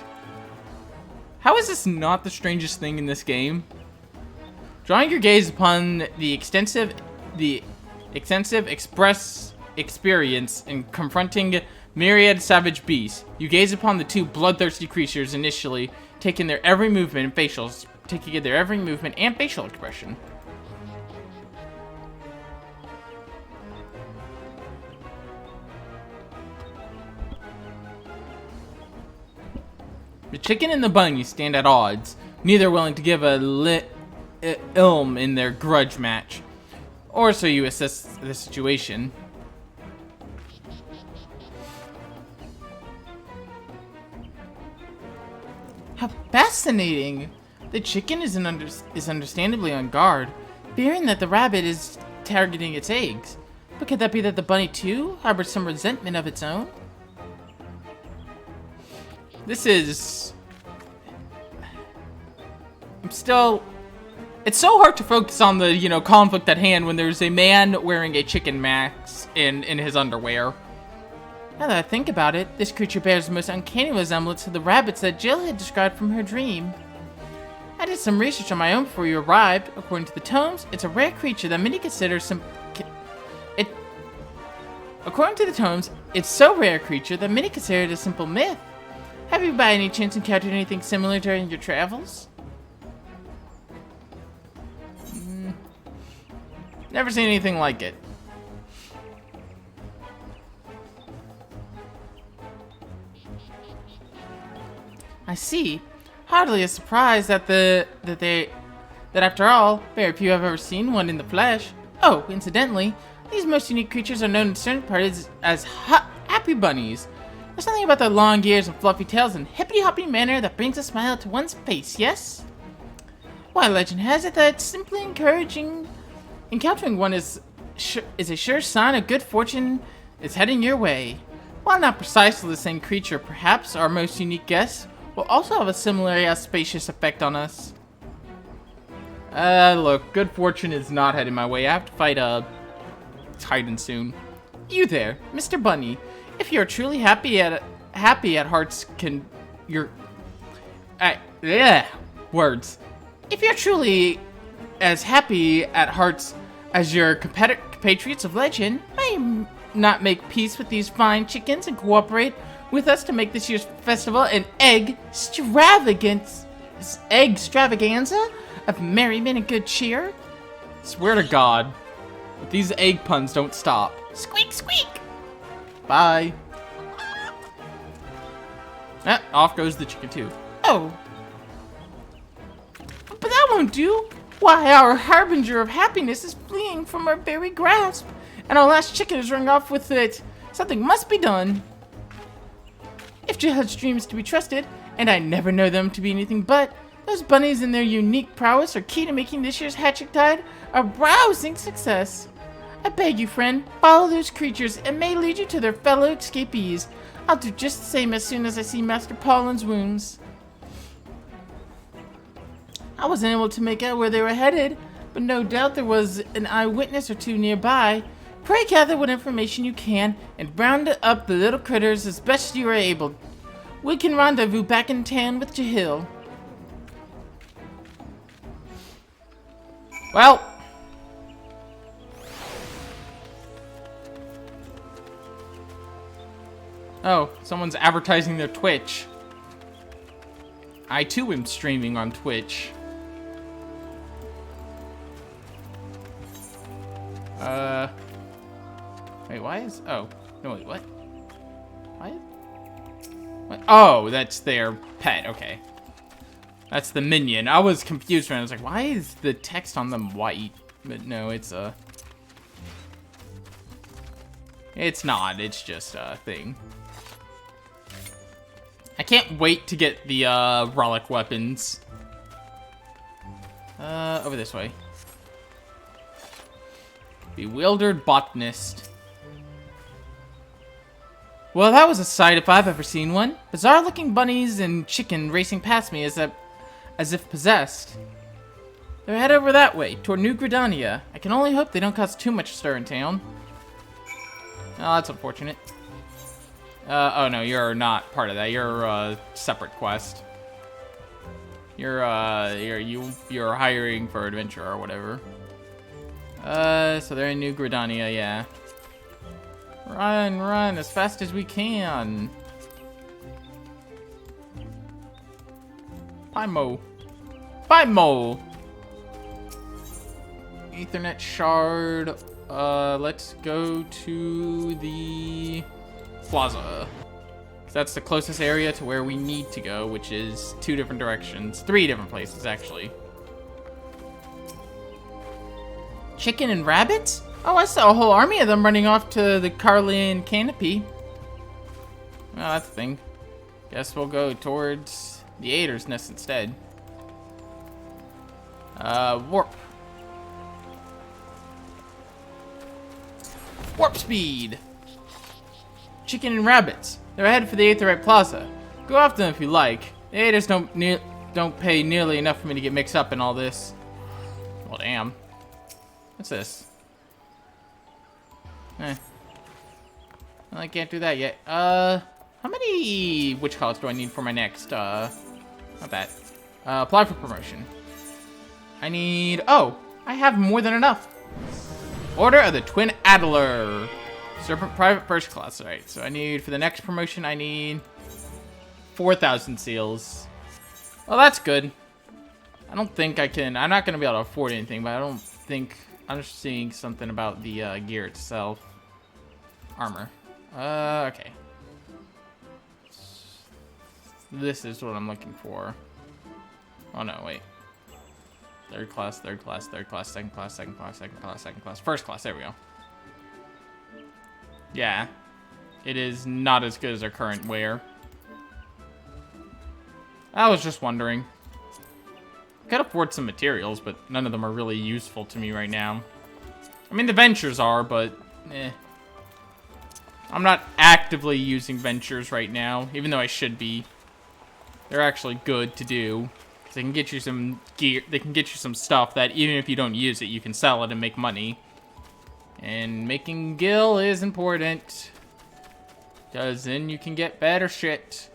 How is this not the strangest thing in this game? Drawing your gaze upon the extensive express experience in confronting myriad savage beasts, you gaze upon the two bloodthirsty creatures initially, taking their every movement and facial expression. The chicken and the bunny stand at odds, neither willing to give a ilm in their grudge match. Or so you assess the situation. How fascinating! The chicken is understandably on guard, fearing that the rabbit is targeting its eggs. But could that be that the bunny too harbors some resentment of its own? This is... It's so hard to focus on the, conflict at hand when there's a man wearing a chicken mask in his underwear. Now that I think about it, this creature bears the most uncanny resemblance to the rabbits that Jill had described from her dream. I did some research on my own before you arrived. According to the tomes, it's a rare creature that many consider According to the tomes, it's so rare a creature that many consider it a simple myth. Have you by any chance encountered anything similar during your travels? Never seen anything like it. I see. Hardly a surprise that after all, very few have ever seen one in the flesh. Oh, incidentally, these most unique creatures are known in certain parts as happy bunnies. There's something about their long ears and fluffy tails and hippity-hoppy manner that brings a smile to one's face, yes? Why, legend has it that simply encountering one is a sure sign of good fortune is heading your way. While not precisely the same creature, perhaps our most unique guest will also have a similarly auspicious effect on us. Look, good fortune is not heading my way. I have to fight a Titan soon. You there, Mr. Bunny. If you're truly happy at hearts, words. If you're truly as happy at hearts as your compatriots of legend, may not make peace with these fine chickens and cooperate with us to make this year's festival an egg extravaganza of merriment and good cheer? Swear to God, if these egg puns don't stop. Squeak, squeak! Bye. Off goes the chicken too. Oh. But that won't do. Why, our harbinger of happiness is fleeing from our very grasp, and our last chicken is running off with it. Something must be done. If Jihad's dream is to be trusted, and I never know them to be anything but, those bunnies and their unique prowess are key to making this year's hatching tide a rousing success. I beg you, friend, follow those creatures. It may lead you to their fellow escapees. I'll do just the same as soon as I see Master Pollen's wounds. I wasn't able to make out where they were headed, but no doubt there was an eyewitness or two nearby. Pray gather what information you can and round up the little critters as best you are able. We can rendezvous back in town with Jahil. Well. Oh, someone's advertising their Twitch. I too am streaming on Twitch. Wait, why is... Oh. No, wait, what? Why? What? Oh, that's their pet. Okay. That's the minion. I was confused when I was like, why is the text on them white? But no, it's a... It's not. It's just a thing. I can't wait to get the relic weapons. Over this way. Bewildered botanist. Well, that was a sight if I've ever seen one. Bizarre-looking bunnies and chicken racing past me as if possessed. They're headed over that way, toward New Gridania. I can only hope they don't cause too much stir in town. Oh, that's unfortunate. Oh no, you're not part of that. You're a separate quest. You're hiring for adventure or whatever. So they're in New Gridania, yeah. Run as fast as we can. Pimo. Ethernet shard. Let's go to the plaza. That's the closest area to where we need to go, which is 2 different directions. 3 different places, actually. Chicken and rabbits? Oh, I saw a whole army of them running off to the Carlian Canopy. Oh, that's the thing. Guess we'll go towards the Ader's Nest instead. Warp. Warp speed! Chicken and rabbits. They're headed for the Aetherite Plaza. Go after them if you like. The Aders don't pay nearly enough for me to get mixed up in all this. Well, damn. What's this? Well, I can't do that yet. How many witch collars do I need for my next, not that. Apply for promotion. I need, oh, I have more than enough. Order of the Twin Adler. Serpent Private First Class, alright. So I need, for the next promotion, I need 4,000 seals. Well, that's good. I don't think I can, I'm not going to be able to afford anything, but I don't think, I'm just seeing something about the gear itself. Armor. Okay. This is what I'm looking for. Oh no, wait. Third class, second class, second class, first class, there we go. Yeah. It is not as good as our current wear. I was just wondering. I could afford some materials, but none of them are really useful to me right now. I mean, the ventures are, but eh. I'm not actively using ventures right now, even though I should be. They're actually good to do. They can get you some gear, they can get you some stuff that even if you don't use it, you can sell it and make money. And making gil is important, because then you can get better shit.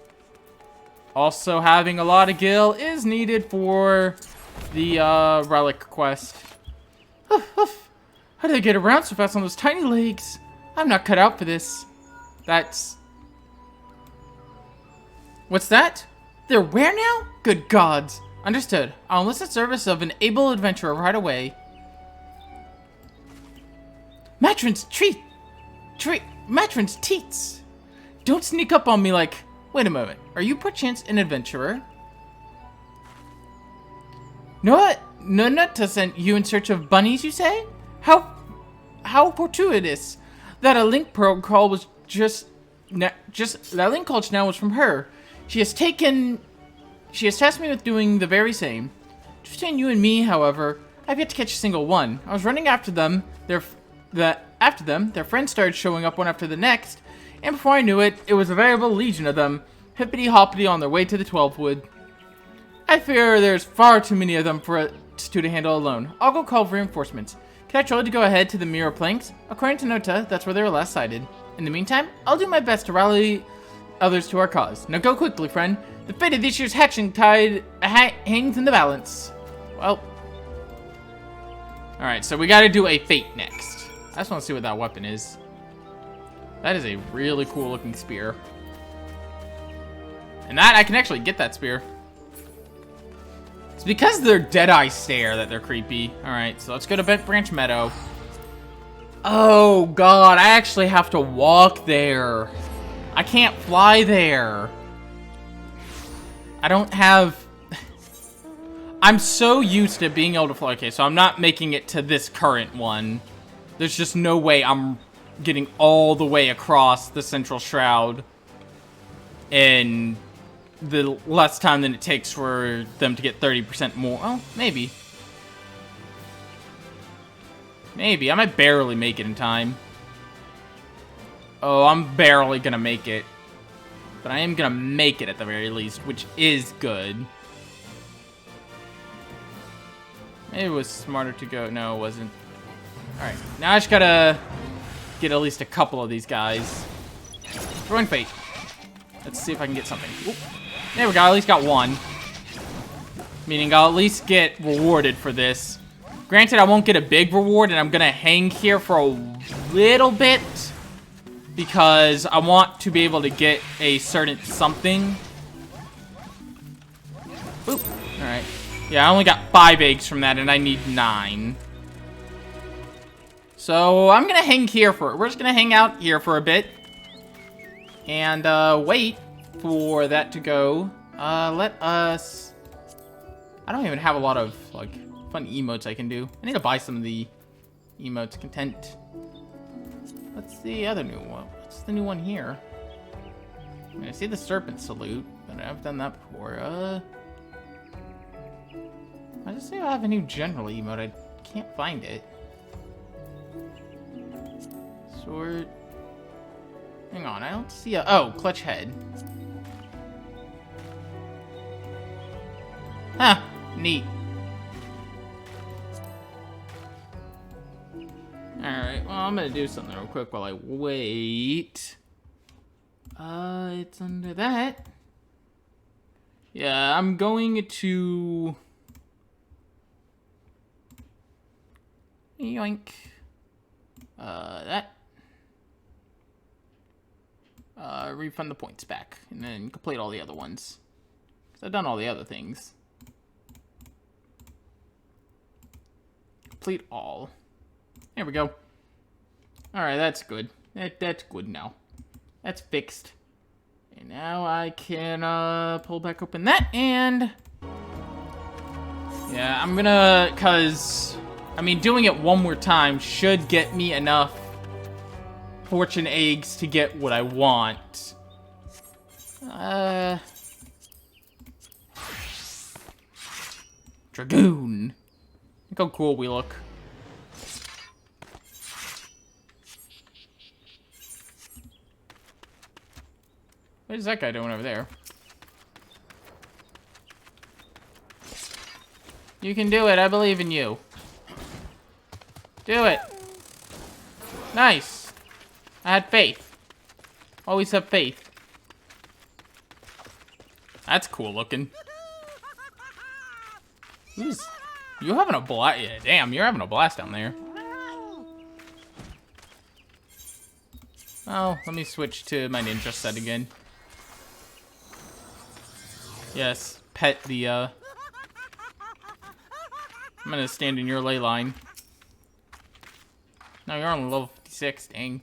Also, having a lot of gil is needed for the relic quest. How did I get around so fast on those tiny legs? I'm not cut out for this. That's... What's that? They're where now? Good gods. Understood. I'll enlist the service of an able adventurer right away. Matron's treat! Matron's teats! Don't sneak up on me like... Wait a moment. Are you perchance an adventurer? No, not to send you in search of bunnies, you say? How fortuitous that a link call was that link call just now was from her. She has tasked me with doing the very same. Between you and me, however, I've yet to catch a single one. I was running after them. Their friends started showing up one after the next, and before I knew it, it was a veritable legion of them, hippity-hoppity on their way to the 12th Wood. I fear there's far too many of them for us two to handle alone. I'll go call for reinforcements. Can I try to go ahead to the Mirror Planks? According to Nota, that's where they were last sighted. In the meantime, I'll do my best to rally others to our cause. Now go quickly, friend. The fate of this year's hatching tide hangs in the balance. Well. Alright, so we gotta do a fate next. I just want to see what that weapon is. That is a really cool looking spear. And that, I can actually get that spear. It's because they're Deadeye Stare that they're creepy. Alright, so let's go to Bent Branch Meadow. Oh god, I actually have to walk there. I can't fly there. I don't have... I'm so used to being able to fly. Okay, so I'm not making it to this current one. There's just no way I'm getting all the way across the Central Shroud in the less time than it takes for them to get 30% more. Oh, maybe. Maybe. I might barely make it in time. Oh, I'm barely gonna make it. But I am gonna make it at the very least, which is good. Maybe it was smarter to go. No, it wasn't. Alright, now I just gotta get at least a couple of these guys. Throwing fate. Let's see if I can get something. Oop. There we go, I at least got one. Meaning I'll at least get rewarded for this. Granted, I won't get a big reward, and I'm gonna hang here for a little bit. Because I want to be able to get a certain something. Oop. Alright. Yeah, I only got 5 eggs from that, and I need 9. So, I'm gonna hang here we're just gonna hang out here for a bit. And, wait for that to go. Let us... I don't even have a lot of, like, fun emotes I can do. I need to buy some of the emotes. Content. What's the other new one? What's the new one here? I mean, I see the Serpent Salute, but I've done that before. I just say I have a new general emote. I can't find it. Sword. Hang on, I don't see a... Oh, Clutch Head. Huh, neat. Alright, well, I'm gonna do something real quick while I wait. It's under that. Yeah, I'm going to... Yoink. That. Refund the points back, and then complete all the other ones. 'Cause I've done all the other things. Complete all. There we go. Alright, that's good. That's good now. That's fixed. And now I can, pull back open that, and... Yeah, I'm gonna, 'cause... I mean, doing it one more time should get me enough fortune eggs to get what I want. Dragoon. Look how cool we look. What is that guy doing over there? You can do it. I believe in you. Do it. Nice. I had faith. Always have faith. That's cool looking. Who's... You having a blast? Yeah, damn, you're having a blast down there. Oh, let me switch to my ninja set again. Yes, pet the, I'm gonna stand in your ley line. No, you're on level 56, dang.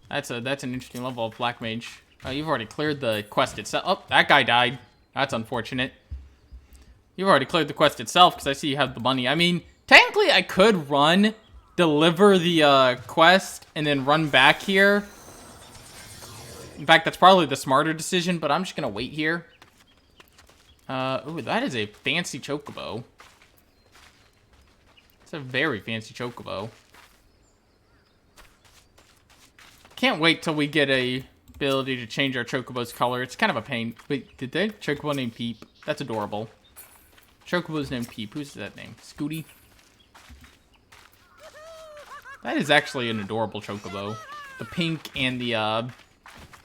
That's an interesting level of Black Mage. Oh, you've already cleared the quest itself. Oh, that guy died. That's unfortunate. You've already cleared the quest itself because I see you have the money. I mean, technically I could run, deliver the quest, and then run back here. In fact, that's probably the smarter decision, but I'm just gonna wait here. Ooh, that is a fancy chocobo. It's a very fancy chocobo. Can't wait till we get a ability to change our chocobo's color. It's kind of a pain. Wait, did they? Chocobo named Peep. That's adorable. Chocobo's named Peep. Who's that name? Scooty? That is actually an adorable chocobo. The pink and the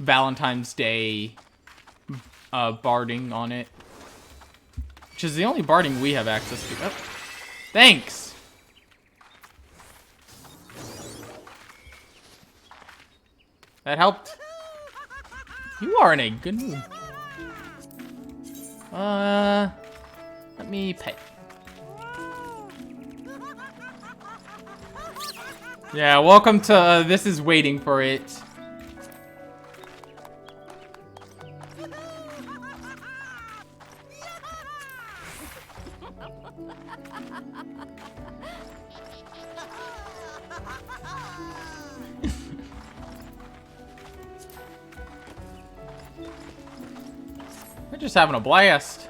Valentine's Day barding on it. Which is the only barding we have access to. Oh, thanks! That helped. You are in a good mood. Let me pay. Yeah, welcome to, this is waiting for it. We're just having a blast.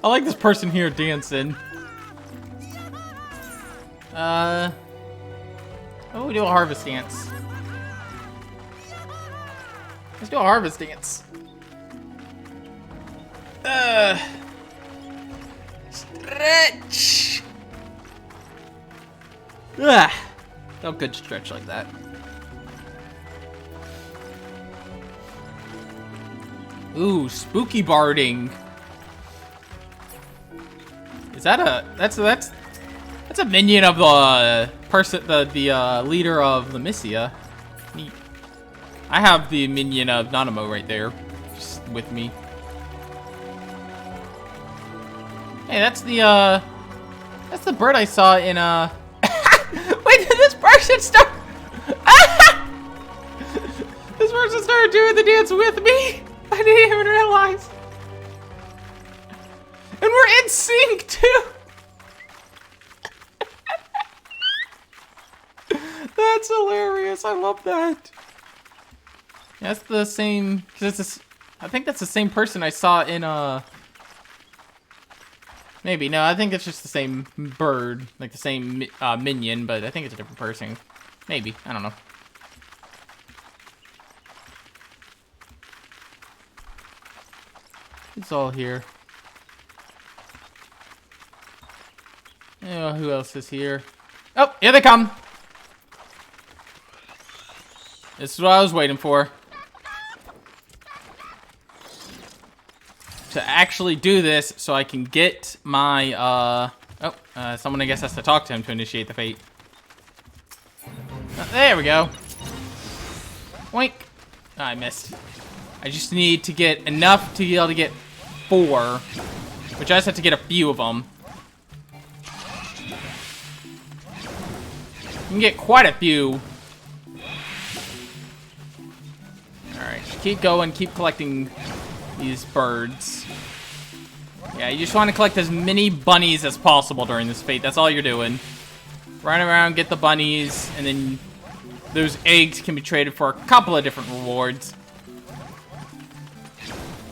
I like this person here dancing. Oh, we do a harvest dance. Let's do a harvest dance. Stretch. Felt good to stretch like that. Ooh, spooky barding. Is that a that's a minion of the person the leader of the Missia. Neat. I have the minion of Nanamo right there, just with me. Hey, that's the bird I saw in Wait, did this person start? This person started doing the dance with me. I didn't even realize. And we're in sync too. That's hilarious. I love that. That's the same, cause it's I think that's the same person I saw in maybe, no, I think it's just the same bird, like the same minion, but I think it's a different person. Maybe, I don't know. It's all here. Oh, who else is here? Oh, here they come. This is what I was waiting for. To actually do this so I can get my, someone I guess has to talk to him to initiate the fate. There we go. Oink. Oh, I missed. I just need to get enough to be able to get 4, which I just have to get a few of them. You can get quite a few. Alright, keep going, keep collecting these birds. Yeah, you just want to collect as many bunnies as possible during this fate. That's all you're doing. Run around, get the bunnies, and then those eggs can be traded for a couple of different rewards.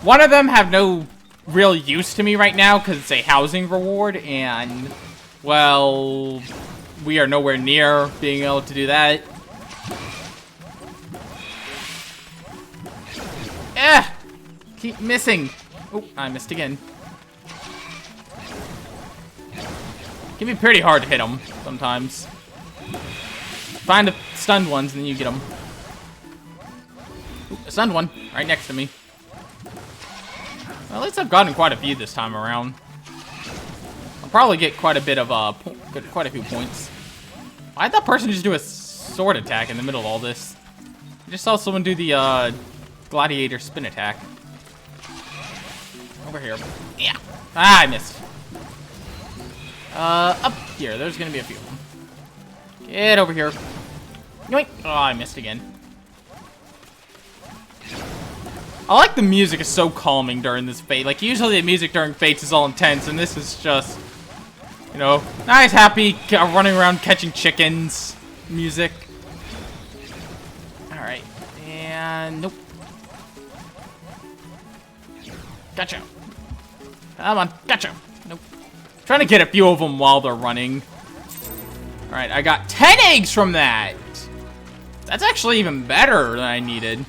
One of them have no real use to me right now because it's a housing reward, and, well, we are nowhere near being able to do that. Keep missing. Oh, I missed again. It can be pretty hard to hit them sometimes. Find the stunned ones and then you get them. Ooh, a stunned one right next to me. Well, at least I've gotten quite a few this time around. I'll probably get quite a bit of quite a few points. Why'd that person just do a sword attack in the middle of all this? I just saw someone do the gladiator spin attack. Over here. Yeah. Ah, I missed. Up here. There's gonna be a few of them. Get over here. Yoink. Oh, I missed again. I like the music is so calming during this fate. Like, usually the music during fates is all intense, and this is just, you know, nice, happy, running around catching chickens music. Alright. And nope. Gotcha. Come on. Gotcha. Nope. Trying to get a few of them while they're running. Alright, I got 10 eggs from that. That's actually even better than I needed.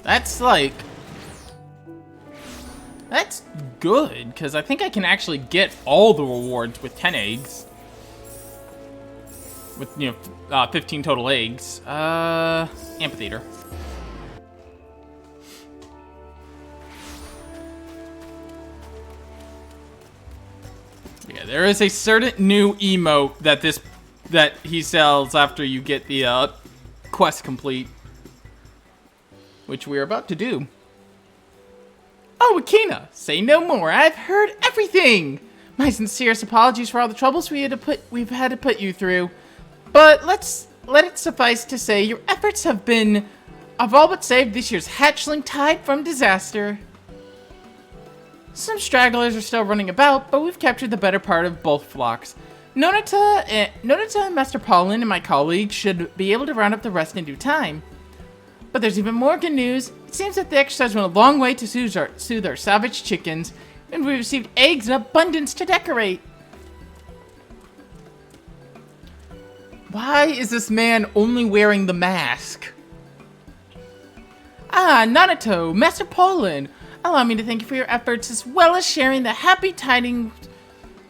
That's like... That's good, because I think I can actually get all the rewards with 10 eggs. With, you know, 15 total eggs. Amphitheater. Yeah, there is a certain new emote that he sells after you get the quest complete, which we're about to do. Oh, Akina, say no more. I've heard everything. My sincerest apologies for all the troubles we've had to put you through. But let it suffice to say your efforts have all but saved this year's hatchling tide from disaster. Some stragglers are still running about, but we've captured the better part of both flocks. Nonata, Master Paulin, and my colleagues should be able to round up the rest in due time. But there's even more good news. It seems that the exercise went a long way to soothe our savage chickens, and we received eggs in abundance to decorate. Why is this man only wearing the mask? Ah, Nanato, Master Paulin, allow me to thank you for your efforts as well as sharing the happy tidings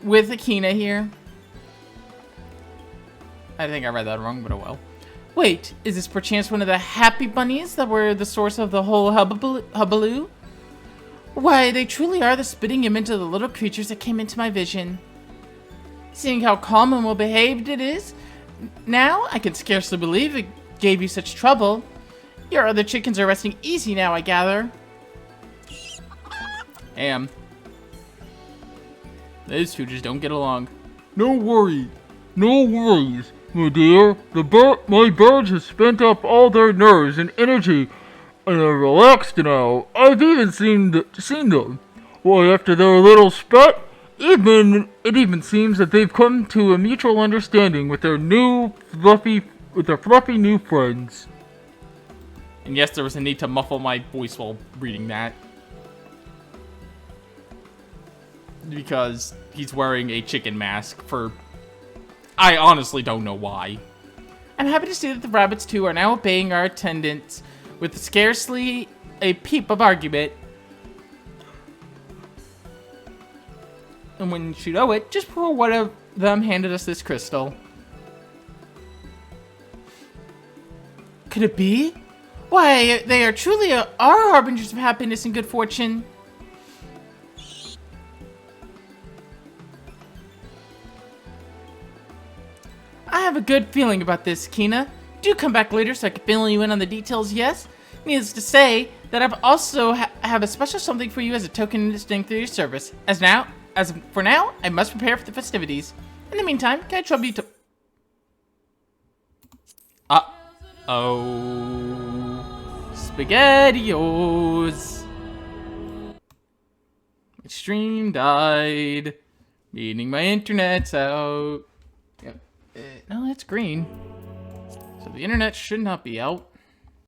with Akina here. I think I read that wrong, but oh well. Wait, is this perchance one of the happy bunnies that were the source of the whole hubbaloo? Why, they truly are the spitting image of the little creatures that came into my vision. Seeing how calm and well-behaved it is, now I can scarcely believe it gave you such trouble. Your other chickens are resting easy now, I gather. Damn. Those two just don't get along. No worries, my dear. My birds have spent up all their nerves and energy, and are relaxed now. I've even seen them. Why, after their little spat, it even seems that they've come to a mutual understanding with their fluffy new friends. And yes, there was a need to muffle my voice while reading that. Because he's wearing a chicken mask for... I honestly don't know why. I'm happy to see that the rabbits too are now obeying our attendants with scarcely a peep of argument. And when you know it, just for one of them handed us this crystal. Could it be? Why, they are truly our harbingers of happiness and good fortune. I have a good feeling about this, Kina. Do come back later so I can fill you in on the details, yes? Needless to say, that I've also have a special something for you as a token of distinct through your service. As for now, I must prepare for the festivities. In the meantime, can I trouble you to... Uh-oh. SpaghettiOs. My stream died. Meaning my internet's out. Yep. No, that's green. So the internet should not be out.